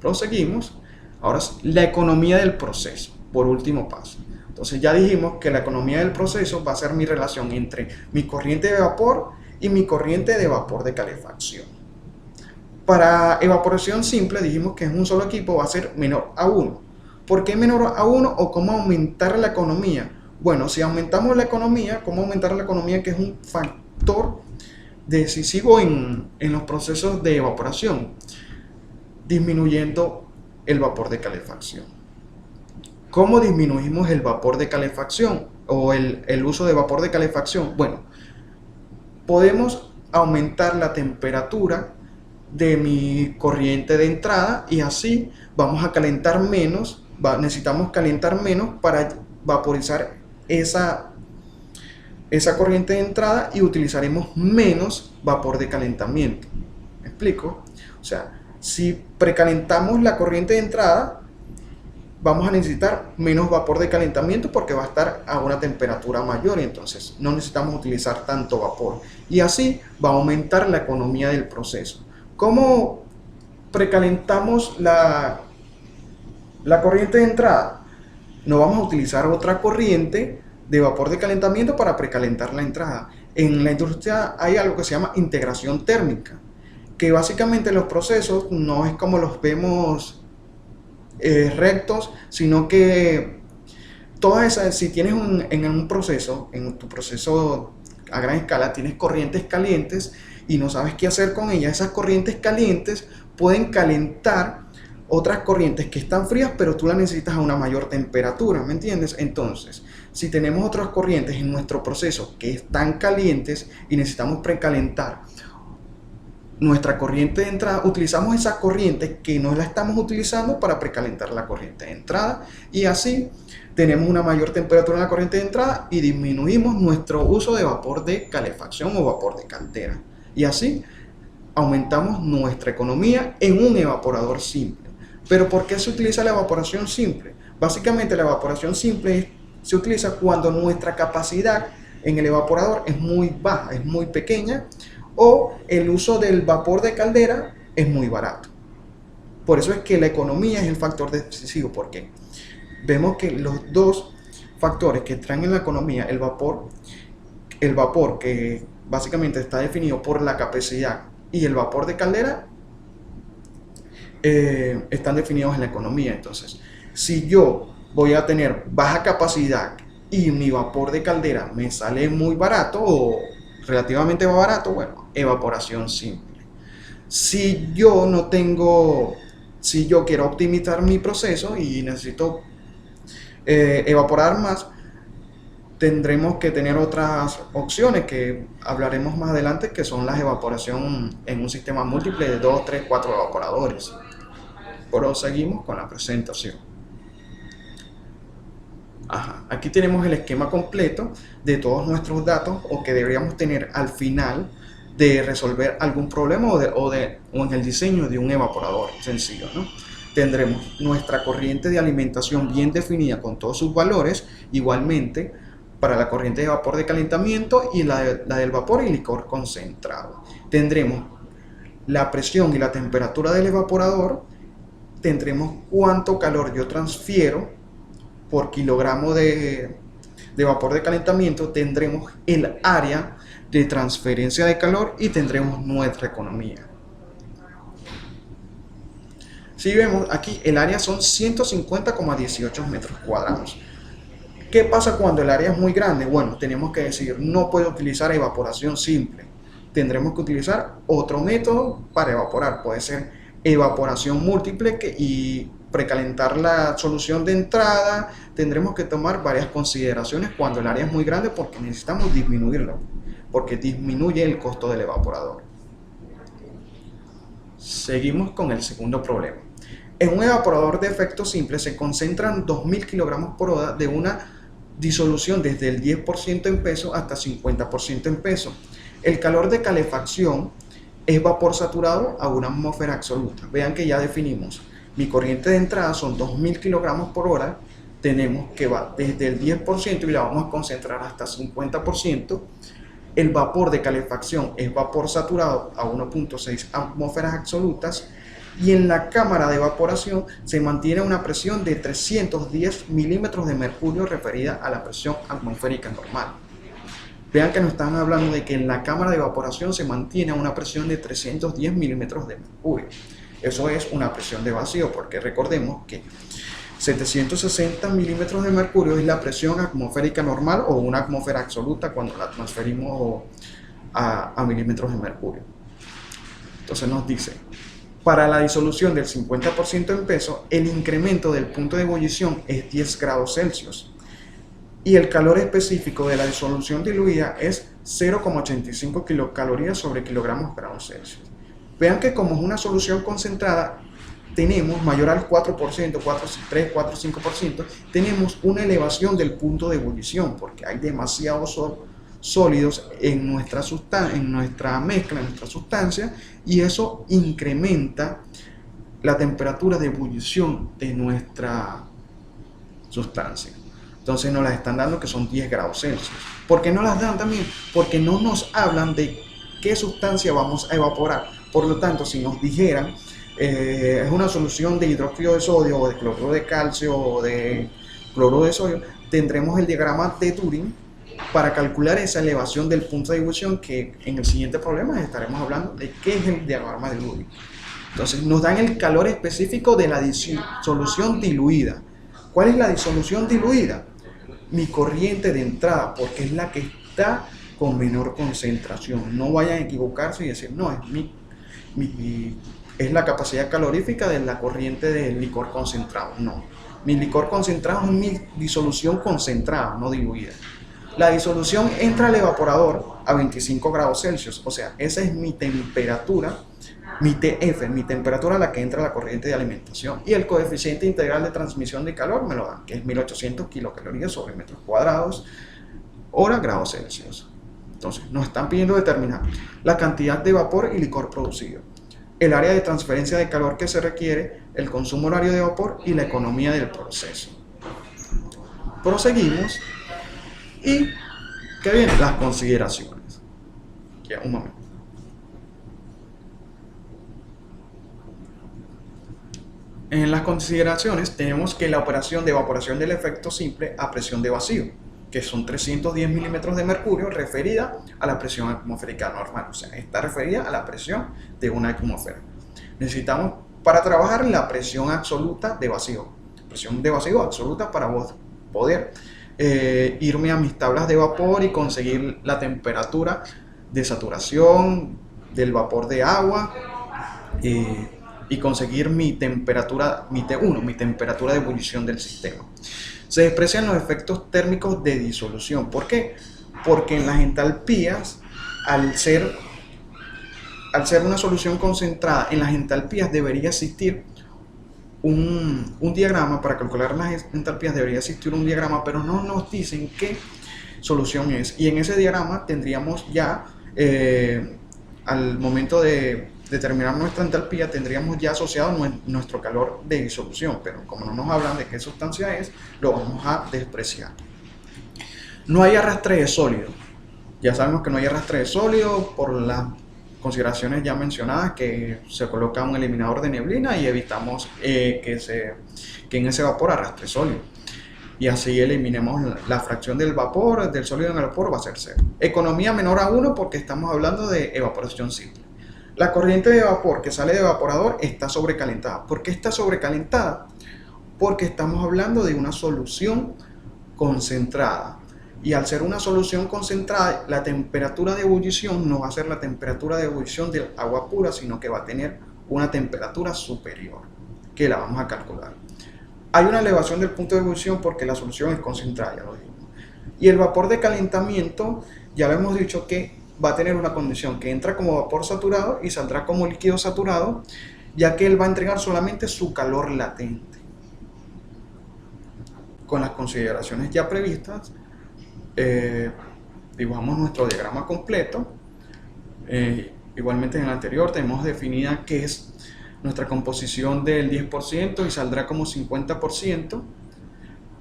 Proseguimos. Ahora la economía del proceso, por último paso. Entonces ya dijimos que la economía del proceso va a ser mi relación entre mi corriente de vapor y mi corriente de vapor de calefacción. Para evaporación simple dijimos que en un solo equipo va a ser menor a 1. ¿Por qué menor a 1 o cómo aumentar la economía? Bueno, si aumentamos la economía, ¿cómo aumentar la economía? Que es un factor decisivo en los procesos de evaporación, disminuyendo el vapor de calefacción. ¿Cómo disminuimos el vapor de calefacción o el uso de vapor de calefacción? Bueno, podemos aumentar la temperatura de mi corriente de entrada y así vamos a calentar menos, necesitamos calentar menos para vaporizar esa corriente de entrada y utilizaremos menos vapor de calentamiento. ¿Me explico? O sea, si precalentamos la corriente de entrada, vamos a necesitar menos vapor de calentamiento porque va a estar a una temperatura mayor y entonces no necesitamos utilizar tanto vapor. Y así va a aumentar la economía del proceso. ¿Cómo precalentamos la corriente de entrada? No vamos a utilizar otra corriente de vapor de calentamiento para precalentar la entrada. En la industria hay algo que se llama integración térmica, que básicamente los procesos no es como los vemos rectos, sino que todas esas, si tienes en tu proceso a gran escala, tienes corrientes calientes y no sabes qué hacer con ellas, esas corrientes calientes pueden calentar otras corrientes que están frías, pero tú las necesitas a una mayor temperatura, ¿me entiendes? Entonces, si tenemos otras corrientes en nuestro proceso que están calientes y necesitamos precalentar nuestra corriente de entrada, utilizamos esa corriente que no la estamos utilizando para precalentar la corriente de entrada y así tenemos una mayor temperatura en la corriente de entrada y disminuimos nuestro uso de vapor de calefacción o vapor de caldera y así aumentamos nuestra economía en un evaporador simple. ¿Pero por qué se utiliza la evaporación simple? Básicamente la evaporación simple se utiliza cuando nuestra capacidad en el evaporador es muy baja, es muy pequeña, o el uso del vapor de caldera es muy barato. Por eso es que la economía es el factor decisivo, porque vemos que los dos factores que traen en la economía, el vapor que básicamente está definido por la capacidad y el vapor de caldera, están definidos en la economía. Entonces, si yo voy a tener baja capacidad y mi vapor de caldera me sale muy barato o relativamente barato, bueno, evaporación simple. Si yo quiero optimizar mi proceso y necesito evaporar más, tendremos que tener otras opciones que hablaremos más adelante, que son las evaporación en un sistema múltiple de 2, 3, 4 evaporadores. Proseguimos con la presentación. Aquí tenemos el esquema completo de todos nuestros datos o que deberíamos tener al final de resolver algún problema o en el diseño de un evaporador sencillo, ¿no? Tendremos nuestra corriente de alimentación bien definida con todos sus valores, igualmente para la corriente de vapor de calentamiento y la del vapor y licor concentrado. Tendremos la presión y la temperatura del evaporador, tendremos cuánto calor yo transfiero por kilogramo de vapor de calentamiento, tendremos el área de transferencia de calor y tendremos nuestra economía. Si vemos aquí, el área son 150,18 metros cuadrados. ¿Qué pasa cuando el área es muy grande? Bueno, tenemos que decir, no puedo utilizar evaporación simple. Tendremos que utilizar otro método para evaporar. Puede ser evaporación múltiple y precalentar la solución de entrada. Tendremos que tomar varias consideraciones cuando el área es muy grande porque necesitamos disminuirlo, porque disminuye el costo del evaporador. Seguimos con el segundo problema. En un evaporador de efecto simple se concentran 2000 kilogramos por hora de una disolución desde el 10% en peso hasta 50% en peso. El calor de calefacción es vapor saturado a una atmósfera absoluta. Vean que ya definimos. Mi corriente de entrada son 2000 kilogramos por hora. Tenemos que va desde el 10% y la vamos a concentrar hasta 50%. El vapor de calefacción es vapor saturado a 1.6 atmósferas absolutas. Y en la cámara de evaporación se mantiene una presión de 310 milímetros de mercurio referida a la presión atmosférica normal. Vean que nos están hablando de que en la cámara de evaporación se mantiene una presión de 310 milímetros de mercurio. Eso es una presión de vacío, porque recordemos que 760 milímetros de mercurio es la presión atmosférica normal o una atmósfera absoluta cuando la transferimos a milímetros de mercurio. Entonces nos dice, para la disolución del 50% en peso, el incremento del punto de ebullición es 10 grados Celsius. Y el calor específico de la disolución diluida es 0,85 kilocalorías sobre kilogramos grados Celsius. Vean que como es una solución concentrada, tenemos mayor al 4%, 3, 4, 5%, tenemos una elevación del punto de ebullición, porque hay demasiados sólidos en nuestra mezcla, en nuestra sustancia, y eso incrementa la temperatura de ebullición de nuestra sustancia. Entonces nos las están dando que son 10 grados Celsius. ¿Por qué no las dan también? Porque no nos hablan de qué sustancia vamos a evaporar. Por lo tanto, si nos dijeran es una solución de hidróxido de sodio o de cloruro de calcio o de cloruro de sodio, tendremos el diagrama de Turing para calcular esa elevación del punto de ebullición, que en el siguiente problema estaremos hablando de qué es el diagrama de Turing. Entonces nos dan el calor específico de la disolución diluida. ¿Cuál es la disolución diluida? Mi corriente de entrada, porque es la que está con menor concentración. No vayan a equivocarse y decir, no, es la capacidad calorífica de la corriente del licor concentrado. No, mi licor concentrado es mi disolución concentrada, no diluida. La disolución entra al evaporador a 25 grados Celsius, o sea, esa es mi temperatura, mi TF, mi temperatura a la que entra la corriente de alimentación, y el coeficiente integral de transmisión de calor me lo dan, que es 1800 kilocalorías sobre metros cuadrados, hora, grados Celsius. Entonces, nos están pidiendo determinar la cantidad de vapor y licor producido, el área de transferencia de calor que se requiere, el consumo horario de vapor y la economía del proceso. Proseguimos y ¿qué vienen? Las consideraciones. Ya, un momento. En las consideraciones tenemos que la operación de evaporación del efecto simple a presión de vacío, que son 310 milímetros de mercurio, referida a la presión atmosférica normal, o sea, está referida a la presión de una atmósfera. Necesitamos para trabajar la presión absoluta de vacío, presión de vacío absoluta para poder irme a mis tablas de vapor y conseguir la temperatura de saturación del vapor de agua y conseguir mi temperatura, mi T1, mi temperatura de ebullición del sistema. Se desprecian los efectos térmicos de disolución. ¿Por qué? Porque en las entalpías, al ser una solución concentrada, en las entalpías debería existir un diagrama. Para calcular las entalpías debería existir un diagrama, pero no nos dicen qué solución es. Y en ese diagrama tendríamos ya, al momento de determinar nuestra entalpía, tendríamos ya asociado nuestro calor de disolución, pero como no nos hablan de qué sustancia es, lo vamos a despreciar. No hay arrastre de sólido. Ya sabemos que no hay arrastre de sólido por las consideraciones ya mencionadas, que se coloca un eliminador de neblina y evitamos que en ese vapor arrastre sólido. Y así eliminemos la fracción del vapor, del sólido en el vapor, va a ser 0. Economía menor a 1 porque estamos hablando de evaporación simple. La corriente de vapor que sale de evaporador está sobrecalentada. ¿Por qué está sobrecalentada? Porque estamos hablando de una solución concentrada. Y al ser una solución concentrada, la temperatura de ebullición no va a ser la temperatura de ebullición del agua pura, sino que va a tener una temperatura superior, que la vamos a calcular. Hay una elevación del punto de ebullición porque la solución es concentrada, ya lo dijimos. Y el vapor de calentamiento, ya lo hemos dicho que va a tener una condición que entra como vapor saturado y saldrá como líquido saturado, ya que él va a entregar solamente su calor latente. con las consideraciones ya previstas, dibujamos nuestro diagrama completo. Igualmente en el anterior tenemos definida qué es nuestra composición del 10% y saldrá como 50%.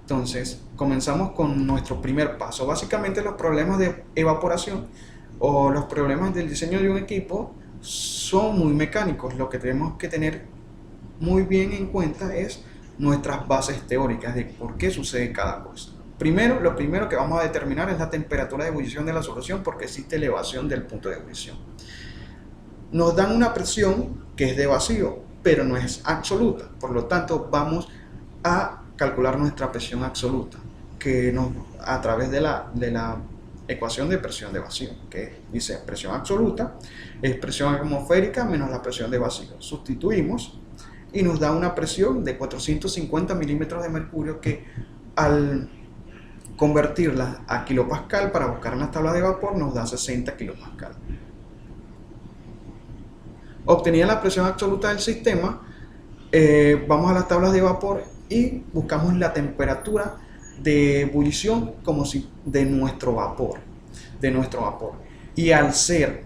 Entonces, comenzamos con nuestro primer paso. Básicamente los problemas de evaporación o los problemas del diseño de un equipo son muy mecánicos. Lo que tenemos que tener muy bien en cuenta es nuestras bases teóricas de por qué sucede cada cosa. Lo primero que vamos a determinar es la temperatura de ebullición de la solución, porque existe elevación del punto de ebullición. Nos dan una presión que es de vacío, pero no es absoluta. Por lo tanto, vamos a calcular nuestra presión absoluta, que a través de la ecuación de presión de vacío, que dice presión absoluta es presión atmosférica menos la presión de vacío. Sustituimos y nos da una presión de 450 milímetros de mercurio, que al convertirla a kilopascal para buscar en las tablas de vapor nos da 60 kilopascal. Obtenida la presión absoluta del sistema, vamos a las tablas de vapor y buscamos la temperatura de ebullición como si de nuestro vapor. Y al ser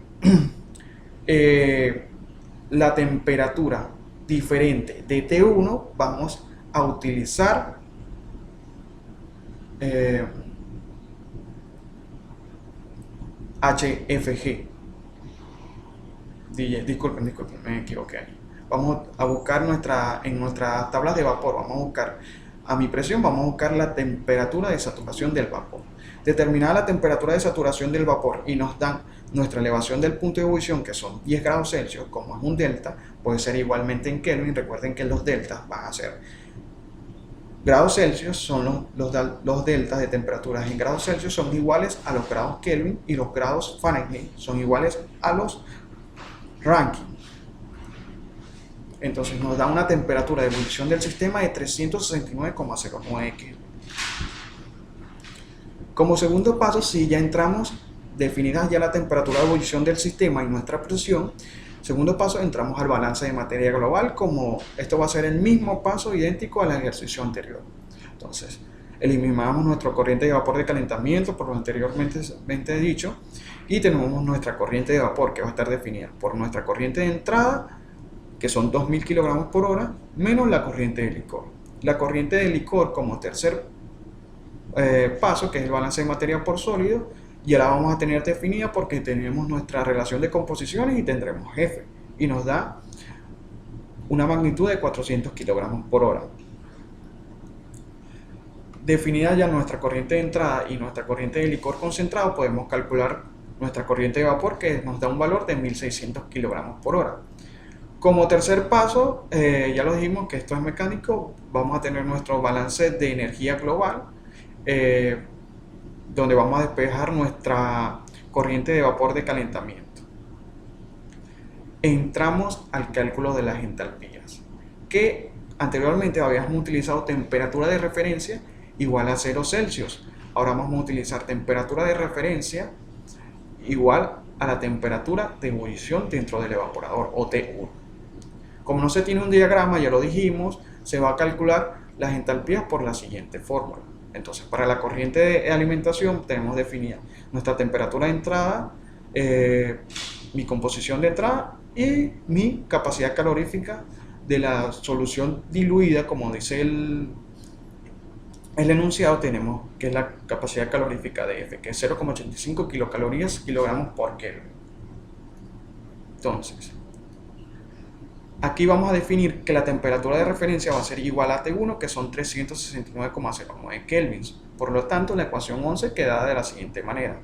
la temperatura diferente de T1, vamos a utilizar HFG. Disculpen, me equivoqué ahí. Vamos a buscar en nuestras tablas de vapor, vamos a buscar a mi presión, vamos a buscar la temperatura de saturación del vapor. Determinada la temperatura de saturación del vapor y nos dan nuestra elevación del punto de ebullición, que son 10 grados Celsius, como es un delta, puede ser igualmente en Kelvin. Recuerden que los deltas van a ser grados Celsius, son los deltas de temperaturas en grados Celsius son iguales a los grados Kelvin, y los grados Fahrenheit son iguales a los Rankine. Entonces nos da una temperatura de ebullición del sistema de 369,09 Kelvin. Como segundo paso, si ya entramos, definidas ya la temperatura de ebullición del sistema y nuestra presión, segundo paso, entramos al balance de materia global. Como esto va a ser el mismo paso idéntico al ejercicio anterior. Entonces, eliminamos nuestro corriente de vapor de calentamiento, por lo anteriormente dicho, y tenemos nuestra corriente de vapor, que va a estar definida por nuestra corriente de entrada, que son 2000 kilogramos por hora, menos la corriente de licor. La corriente de licor como tercer paso, que es el balance de materia por sólido, ya la vamos a tener definida porque tenemos nuestra relación de composiciones y tendremos F, y nos da una magnitud de 400 kilogramos por hora. Definida ya nuestra corriente de entrada y nuestra corriente de licor concentrado, podemos calcular nuestra corriente de vapor, que nos da un valor de 1600 kilogramos por hora. Como tercer paso, ya lo dijimos que esto es mecánico, vamos a tener nuestro balance de energía global, donde vamos a despejar nuestra corriente de vapor de calentamiento. Entramos al cálculo de las entalpías, que anteriormente habíamos utilizado temperatura de referencia igual a 0 Celsius. Ahora vamos a utilizar temperatura de referencia igual a la temperatura de ebullición dentro del evaporador, o T1. Como no se tiene un diagrama, ya lo dijimos, se va a calcular las entalpías por la siguiente fórmula. Entonces, para la corriente de alimentación tenemos definida nuestra temperatura de entrada, mi composición de entrada y mi capacidad calorífica de la solución diluida. Como dice el enunciado, tenemos que es la capacidad calorífica de F, que es 0,85 kilocalorías kilogramos por Kelvin. Entonces, aquí vamos a definir que la temperatura de referencia va a ser igual a T1, que son 369,09 kelvins. Por lo tanto, la ecuación 11 queda de la siguiente manera.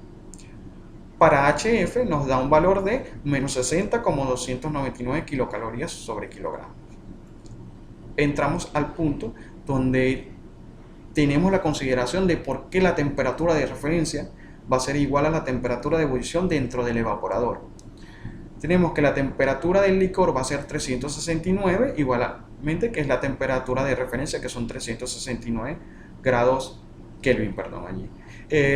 Para HF nos da un valor de menos 60,299 kilocalorías sobre kilogramos. Entramos al punto donde tenemos la consideración de por qué la temperatura de referencia va a ser igual a la temperatura de ebullición dentro del evaporador. Tenemos que la temperatura del licor va a ser 369, igualmente que es la temperatura de referencia, que son 369 grados Kelvin, allí.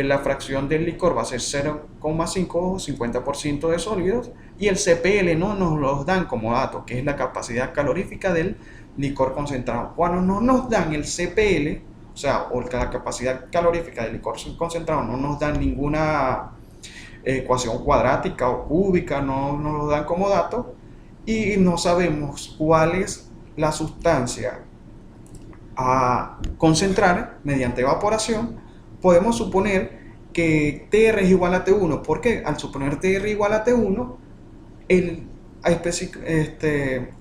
La fracción del licor va a ser 0,5 o 50% de sólidos, y el CPL no nos los dan como dato, que es la capacidad calorífica del licor concentrado. Cuando no nos dan el CPL, o sea, o la capacidad calorífica del licor concentrado no nos dan ninguna ecuación cuadrática o cúbica, no nos lo dan como dato, y no sabemos cuál es la sustancia a concentrar mediante evaporación, podemos suponer que TR es igual a T1. ¿Por qué? Al suponer TR igual a T1,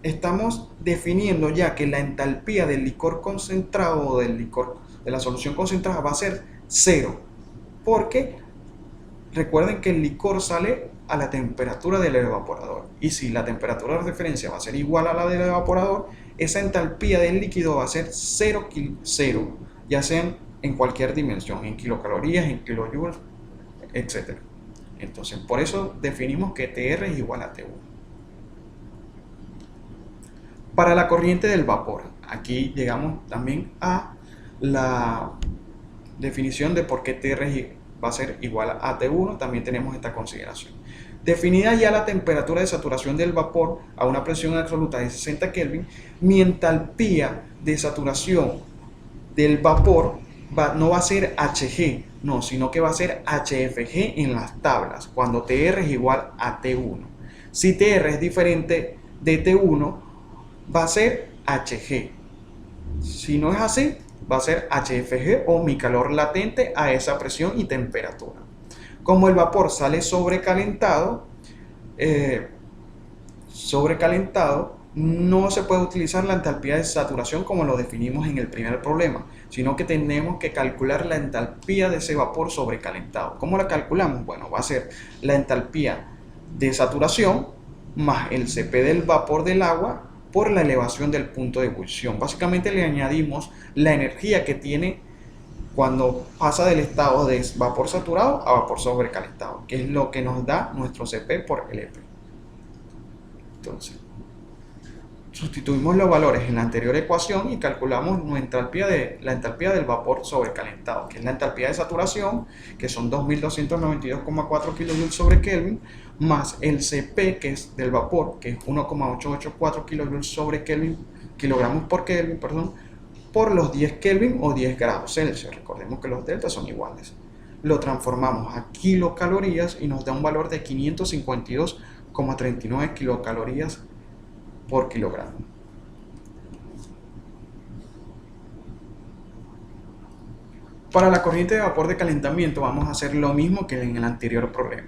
estamos definiendo ya que la entalpía del licor concentrado o del licor de la solución concentrada va a ser cero, porque recuerden que el licor sale a la temperatura del evaporador, y si la temperatura de referencia va a ser igual a la del evaporador, esa entalpía del líquido va a ser cero, ya sea en cualquier dimensión, en kilocalorías, en kilojoules, etc. Entonces, por eso definimos que TR es igual a T1. Para la corriente del vapor, aquí llegamos también a la definición de por qué TR va a ser igual a T1, también tenemos esta consideración. Definida ya la temperatura de saturación del vapor a una presión absoluta de 60 Kelvin, mi entalpía de saturación del vapor no va a ser Hg, no, sino que va a ser HFG en las tablas, cuando TR es igual a T1. Si TR es diferente de T1, va a ser Hg. Si no es así, va a ser HFG o mi calor latente a esa presión y temperatura. Como el vapor sale sobrecalentado, no se puede utilizar la entalpía de saturación como lo definimos en el primer problema, sino que tenemos que calcular la entalpía de ese vapor sobrecalentado. ¿Cómo la calculamos? Bueno, va a ser la entalpía de saturación más el Cp del vapor del agua por la elevación del punto de ebullición. Básicamente le añadimos la energía que tiene cuando pasa del estado de vapor saturado a vapor sobrecalentado, que es lo que nos da nuestro Cp por Lp. Entonces, sustituimos los valores en la anterior ecuación y calculamos la entalpía del vapor sobrecalentado, que es la entalpía de saturación, que son 2292,4 kJ sobre Kelvin, más el Cp, que es del vapor, que es 1,884 kJ sobre Kelvin, kilogramos por Kelvin, perdón, por los 10 Kelvin o 10 grados Celsius. Recordemos que los deltas son iguales. Lo transformamos a kilocalorías y nos da un valor de 552,39 kilocalorías por kilogramo. Para la corriente de vapor de calentamiento vamos a hacer lo mismo que en el anterior problema.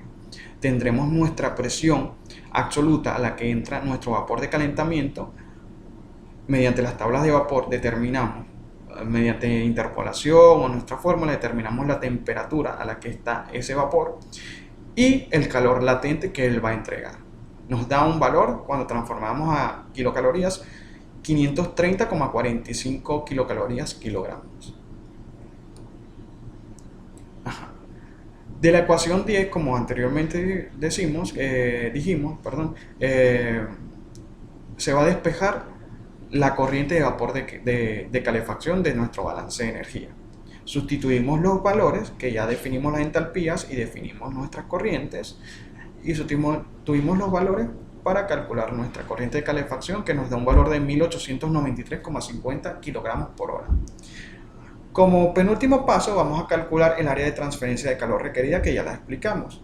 Tendremos nuestra presión absoluta a la que entra nuestro vapor de calentamiento. Mediante las tablas de vapor determinamos, mediante interpolación o nuestra fórmula, determinamos la temperatura a la que está ese vapor y el calor latente que él va a entregar. Nos da un valor, cuando transformamos a kilocalorías, 530,45 kilocalorías kilogramos. De la ecuación 10, como anteriormente dijimos, se va a despejar la corriente de vapor de calefacción de nuestro balance de energía. Sustituimos los valores, que ya definimos las entalpías y definimos nuestras corrientes, y tuvimos los valores para calcular nuestra corriente de calefacción, que nos da un valor de 1893,50 kilogramos por hora. Como penúltimo paso vamos a calcular el área de transferencia de calor requerida, que ya la explicamos.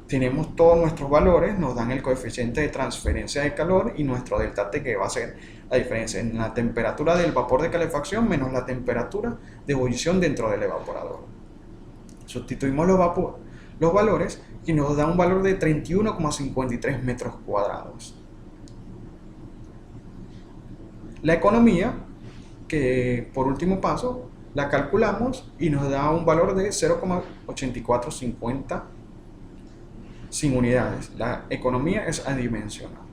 Tenemos todos nuestros valores, nos dan el coeficiente de transferencia de calor y nuestro delta T, que va a ser la diferencia en la temperatura del vapor de calefacción menos la temperatura de ebullición dentro del evaporador. Sustituimos los valores y nos da un valor de 31,53 metros cuadrados. La economía, que por último paso, la calculamos y nos da un valor de 0,8450 sin unidades. La economía es adimensional.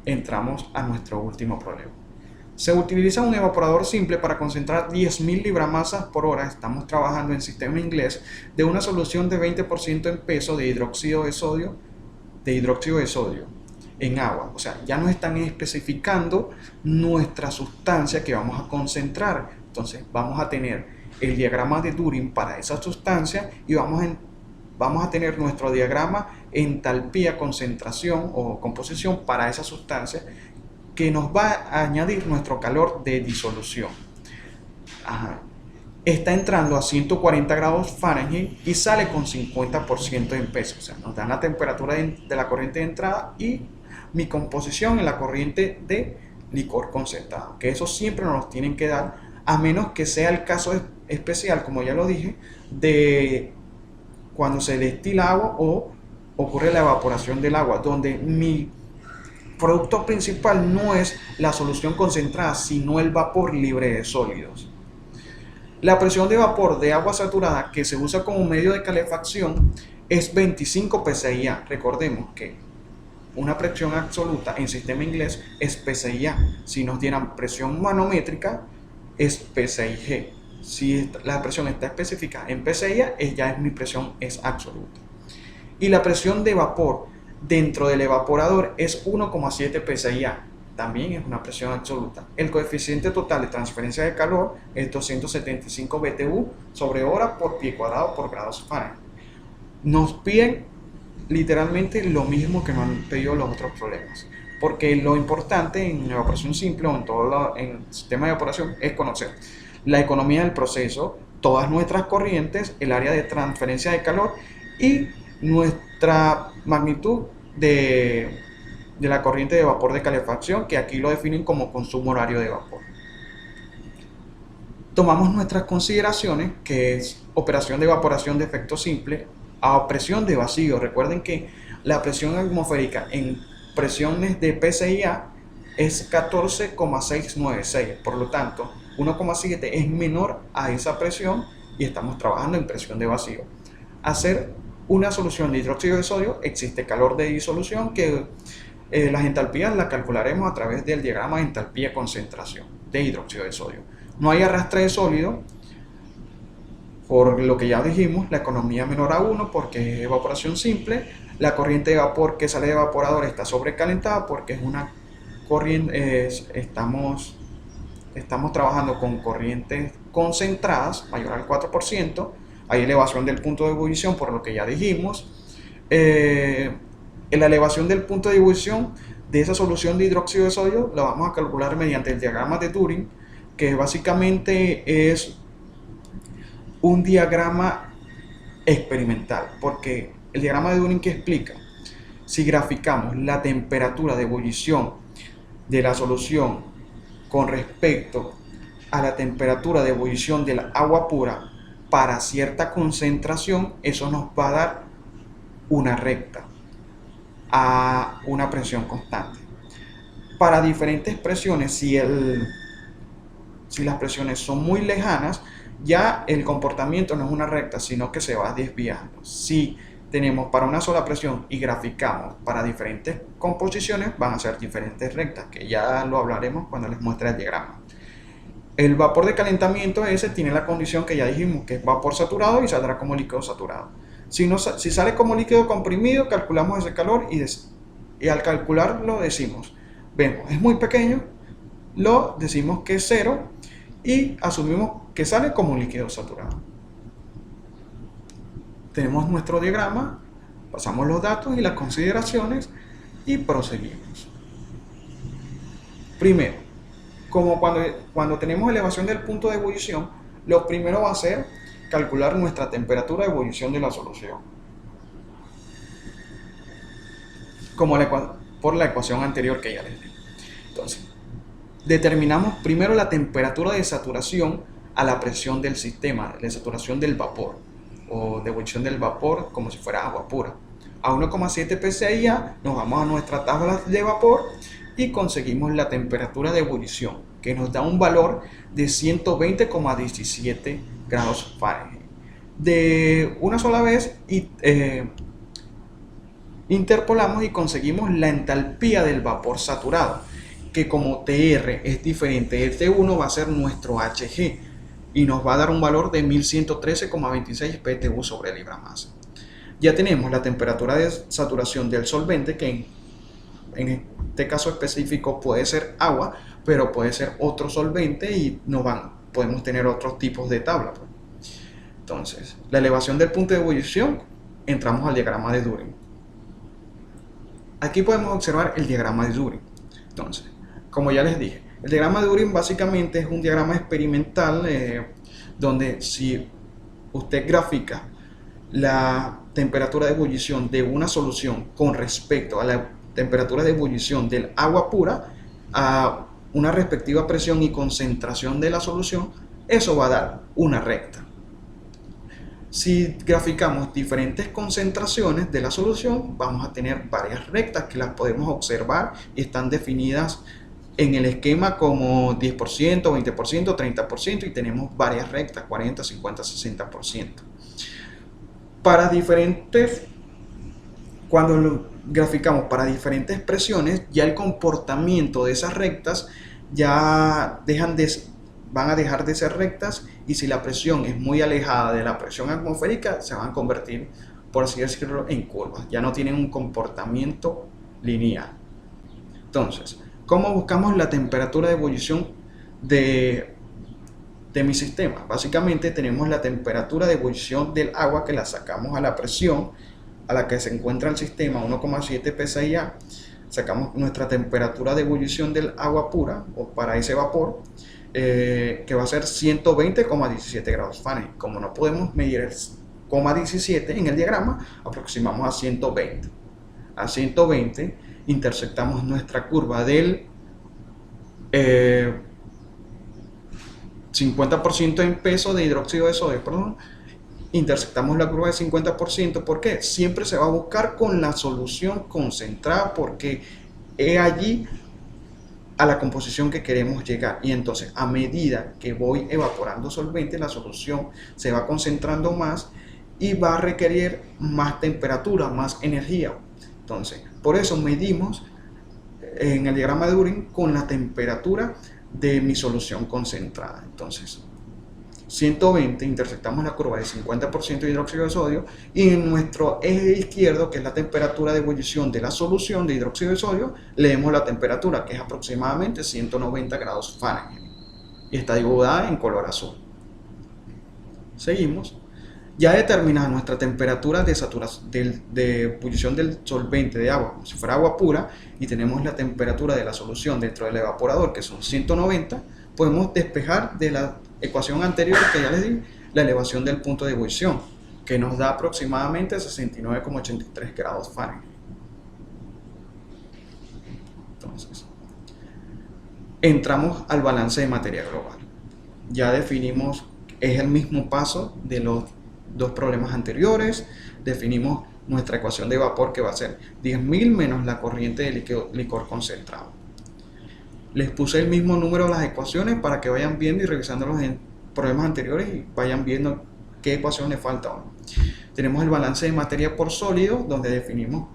Entramos a nuestro último problema. Se utiliza un evaporador simple para concentrar 10.000 libramasas por hora. Estamos trabajando en sistema inglés de una solución de 20% en peso de hidróxido de sodio en agua. O sea, ya nos están especificando nuestra sustancia que vamos a concentrar. Entonces vamos a tener el diagrama de Turing para esa sustancia y vamos a tener nuestro diagrama entalpía, concentración o composición para esa sustancia, que nos va a añadir nuestro calor de disolución. Ajá. Está entrando a 140 grados Fahrenheit y sale con 50% en peso. O sea, nos dan la temperatura de la corriente de entrada y mi composición en la corriente de licor concentrado. Que eso siempre nos lo tienen que dar, a menos que sea el caso especial, como ya lo dije, de cuando se destila agua o ocurre la evaporación del agua, donde mi producto principal no es la solución concentrada, sino el vapor libre de sólidos. La presión de vapor de agua saturada que se usa como medio de calefacción es 25 psi-A. Recordemos que una presión absoluta en sistema inglés es psi-A. Si nos dieran presión manométrica es psi-G. Si la presión está especificada en psi-A, ya es mi presión es absoluta. Y la presión de vapor dentro del evaporador es 1,7 psi-A. También es una presión absoluta. El coeficiente total de transferencia de calor es 275 BTU sobre hora por pie cuadrado por grados Fahrenheit. Nos piden literalmente lo mismo que nos han pedido los otros problemas. Porque lo importante en evaporación simple o en el sistema de evaporación es conocer la economía del proceso, todas nuestras corrientes, el área de transferencia de calor y nuestra magnitud de la corriente de vapor de calefacción, que aquí lo definen como consumo horario de vapor. Tomamos nuestras consideraciones, que es operación de evaporación de efecto simple a presión de vacío. Recuerden que la presión atmosférica en presiones de psi-A es 14,696, por lo tanto 1,7 es menor a esa presión y estamos trabajando en presión de vacío. Hacer una solución de hidróxido de sodio, existe calor de disolución que las entalpías las calcularemos a través del diagrama de entalpía concentración de hidróxido de sodio. No hay arrastre de sólido, por lo que ya dijimos, la economía menor a 1 porque es evaporación simple. La corriente de vapor que sale de evaporador está sobrecalentada porque es una corriente, estamos trabajando con corrientes concentradas, mayor al 4%. Hay elevación del punto de ebullición, por lo que ya dijimos. La elevación del punto de ebullición de esa solución de hidróxido de sodio la vamos a calcular mediante el diagrama de Turing, que básicamente es un diagrama experimental, porque el diagrama de Turing que explica, si graficamos la temperatura de ebullición de la solución con respecto a la temperatura de ebullición del agua pura para cierta concentración, eso nos va a dar una recta a una presión constante. Para diferentes presiones, si las presiones son muy lejanas, ya el comportamiento no es una recta, sino que se va desviando. Si tenemos para una sola presión y graficamos para diferentes composiciones, van a ser diferentes rectas, que ya lo hablaremos cuando les muestre el diagrama. El vapor de calentamiento ese tiene la condición que ya dijimos, que es vapor saturado y saldrá como líquido saturado. Si sale como líquido comprimido, calculamos ese calor y al calcularlo decimos, vemos, es muy pequeño, lo decimos que es 0 y asumimos que sale como líquido saturado. Tenemos nuestro diagrama, pasamos los datos y las consideraciones y proseguimos. Primero, como cuando tenemos elevación del punto de ebullición, lo primero va a ser calcular nuestra temperatura de ebullición de la solución, como por la ecuación anterior que ya les di. Entonces, determinamos primero la temperatura de saturación a la presión del sistema, de saturación del vapor, o de ebullición del vapor como si fuera agua pura. A 1,7 psi-A nos vamos a nuestra tabla de vapor y conseguimos la temperatura de ebullición, que nos da un valor de 120,17 grados Fahrenheit. De una sola vez interpolamos y conseguimos la entalpía del vapor saturado, que como TR es diferente de T1 va a ser nuestro Hg y nos va a dar un valor de 1113,26 BTU sobre libra masa. Ya tenemos la temperatura de saturación del solvente, que en este caso específico puede ser agua, pero puede ser otro solvente y podemos tener otros tipos de tabla. Entonces, la elevación del punto de ebullición, entramos al diagrama de Turing. Aquí podemos observar el diagrama de Turing. Entonces, como ya les dije, El diagrama de Turing básicamente es un diagrama experimental donde si usted grafica la temperatura de ebullición de una solución con respecto a la temperatura de ebullición del agua pura a una respectiva presión y concentración de la solución, eso va a dar una recta. Si graficamos diferentes concentraciones de la solución, vamos a tener varias rectas que las podemos observar y están definidas en el esquema como 10%, 20%, 30% y tenemos varias rectas, 40, 50, 60%. Para diferentes, cuando lo graficamos para diferentes presiones, ya el comportamiento de esas rectas ya van a dejar de ser rectas, y si la presión es muy alejada de la presión atmosférica, se van a convertir, por así decirlo, en curvas. Ya no tienen un comportamiento lineal. Entonces, ¿cómo buscamos la temperatura de ebullición de mi sistema? Básicamente tenemos la temperatura de ebullición del agua, que la sacamos a la presión a la que se encuentra el sistema, 1,7 psi/A. Sacamos nuestra temperatura de ebullición del agua pura o para ese vapor, que va a ser 120,17 grados Fahrenheit. Como no podemos medir el 0,17 en el diagrama, aproximamos a 120. A 120 intersectamos nuestra curva del 50% en peso de hidróxido de sodio, intersectamos la curva del 50%. ¿Por qué? Siempre se va a buscar con la solución concentrada, porque es allí a la composición que queremos llegar, y entonces a medida que voy evaporando solvente, la solución se va concentrando más y va a requerir más temperatura, más energía. Entonces, por eso medimos en el diagrama de Turing con la temperatura de mi solución concentrada. Entonces, 120 intersectamos la curva de 50% de hidróxido de sodio, y en nuestro eje izquierdo, que es la temperatura de ebullición de la solución de hidróxido de sodio, leemos la temperatura, que es aproximadamente 190 grados Fahrenheit, y está dibujada en color azul. Seguimos. Ya determinada nuestra temperatura de saturación de ebullición del solvente de agua, como si fuera agua pura, y tenemos la temperatura de la solución dentro del evaporador, que son 190, podemos despejar de la ecuación anterior que ya les di la elevación del punto de ebullición, que nos da aproximadamente 69,83 grados Fahrenheit. Entonces, entramos al balance de materia global. Ya definimos, es el mismo paso de los dos problemas anteriores. Definimos nuestra ecuación de vapor, que va a ser 10.000 menos la corriente de licor concentrado. Les puse el mismo número de las ecuaciones para que vayan viendo y revisando los problemas anteriores y vayan viendo qué ecuación les falta o no. Tenemos el balance de materia por sólido, donde definimos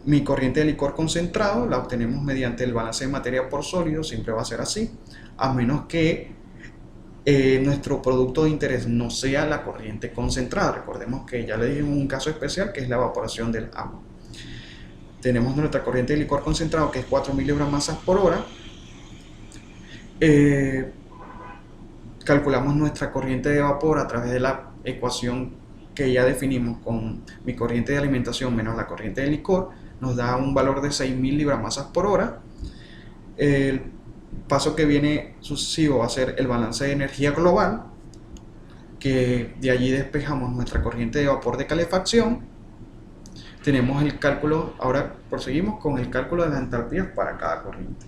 mi corriente de licor concentrado, la obtenemos mediante el balance de materia por sólido. Siempre va a ser así, a menos que nuestro producto de interés no sea la corriente concentrada. Recordemos que ya le dije un caso especial, que es la evaporación del agua. Tenemos nuestra corriente de licor concentrado, que es 4 miligramos por hora. Calculamos nuestra corriente de vapor a través de la ecuación que ya definimos con mi corriente de alimentación menos la corriente de licor. Nos da un valor de 6.000 libras por hora. El paso que viene sucesivo va a ser el balance de energía global, que de allí despejamos nuestra corriente de vapor de calefacción. Tenemos el cálculo, ahora proseguimos con el cálculo de las entalpías para cada corriente.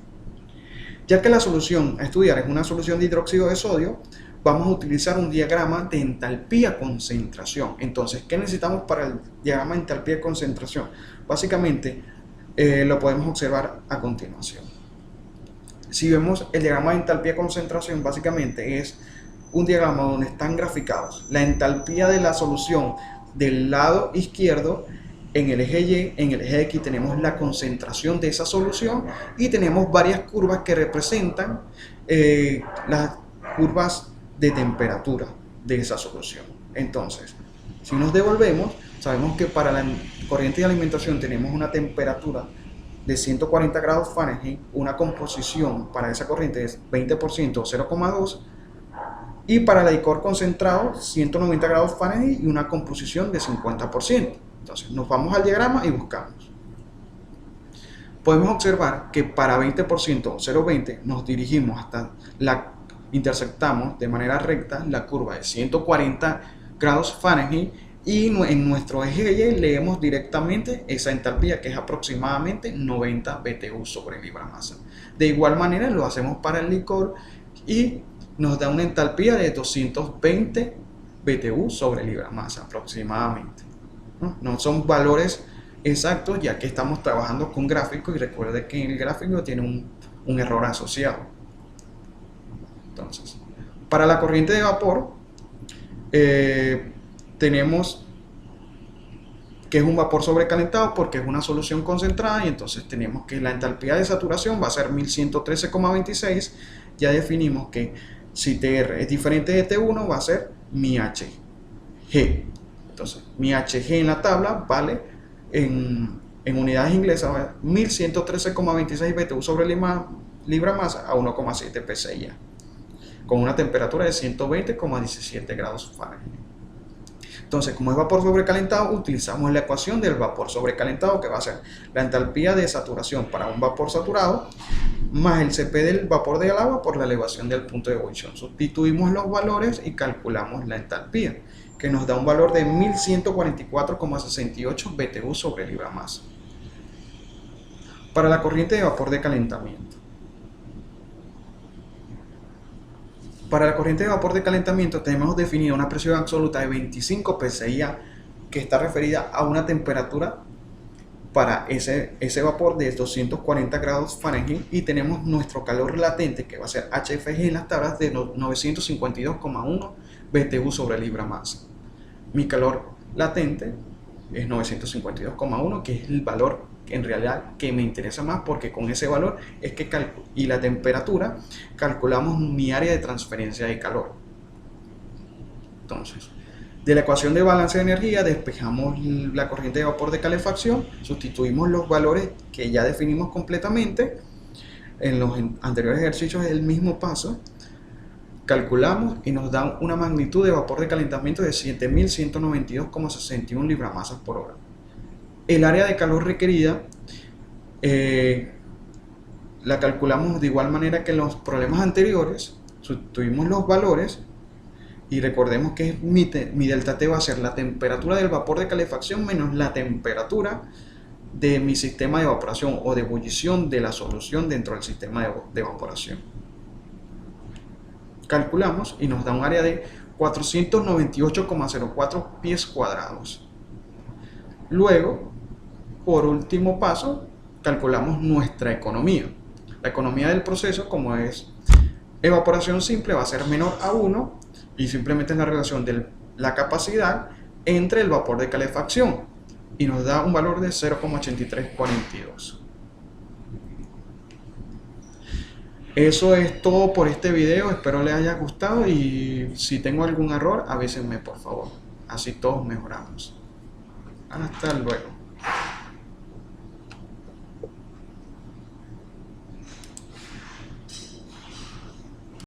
Ya que la solución a estudiar es una solución de hidróxido de sodio, vamos a utilizar un diagrama de entalpía-concentración. Entonces, ¿qué necesitamos para el diagrama de entalpía-concentración? Básicamente, lo podemos observar a continuación. Si vemos el diagrama de entalpía-concentración, básicamente es un diagrama donde están graficados la entalpía de la solución del lado izquierdo. En el eje Y, en el eje X tenemos la concentración de esa solución, y tenemos varias curvas que representan las curvas de temperatura de esa solución. Entonces, si nos devolvemos, sabemos que para la corriente de alimentación tenemos una temperatura de 140 grados Fahrenheit, una composición para esa corriente es 20% o 0,2, y para el licor concentrado 190 grados Fahrenheit y una composición de 50%. Entonces nos vamos al diagrama y buscamos. podemos observar que para 20% o 0,20 nos dirigimos hasta intersectamos de manera recta la curva de 140 grados Fahrenheit y en nuestro eje Y leemos directamente esa entalpía, que es aproximadamente 90 BTU sobre libra masa. De igual manera lo hacemos para el licor y nos da una entalpía de 220 BTU sobre libra masa aproximadamente. No son valores exactos, ya que estamos trabajando con gráficos, y recuerde que el gráfico tiene un error asociado. Entonces, para la corriente de vapor tenemos que es un vapor sobrecalentado porque es una solución concentrada, y entonces tenemos que la entalpía de saturación va a ser 1113,26. Ya definimos que si TR es diferente de T1 va a ser mi HG. Entonces mi HG en la tabla vale en unidades inglesas 1113,26 BTU sobre libra masa a 1,7 psi con una temperatura de 120,17 grados Fahrenheit. Entonces, como es vapor sobrecalentado, utilizamos la ecuación del vapor sobrecalentado, que va a ser la entalpía de saturación para un vapor saturado más el Cp del vapor del agua por la elevación del punto de ebullición. Sustituimos los valores y calculamos la entalpía, que nos da un valor de 1144,68 BTU sobre libra masa. Para la corriente de vapor de calentamiento. Para la corriente de vapor de calentamiento tenemos definida una presión absoluta de 25 psi, que está referida a una temperatura para ese vapor de 240 grados Fahrenheit, y tenemos nuestro calor latente, que va a ser HFG en las tablas, de 952,1 BTU sobre libra masa. Mi calor latente es 952,1, que es el valor en realidad que me interesa más, porque con ese valor es que y la temperatura calculamos mi área de transferencia de calor. Entonces, de la ecuación de balance de energía despejamos la corriente de vapor de calefacción, sustituimos los valores que ya definimos completamente en los anteriores ejercicios, es el mismo paso, calculamos y nos dan una magnitud de vapor de calentamiento de 7192,61 libramasas por hora. El área de calor requerida la calculamos de igual manera que en los problemas anteriores, sustituimos los valores y recordemos que mi delta T va a ser la temperatura del vapor de calefacción menos la temperatura de mi sistema de evaporación o de ebullición de la solución dentro del sistema de evaporación. Calculamos y nos da un área de 498,04 pies cuadrados. Luego, por último paso, calculamos nuestra economía. La economía del proceso, como es evaporación simple, va a ser menor a 1, y simplemente es la relación de la capacidad entre el vapor de calefacción, y nos da un valor de 0,8342. Eso es todo por este video, espero les haya gustado, y si tengo algún error avísenme por favor, así todos mejoramos. Hasta luego.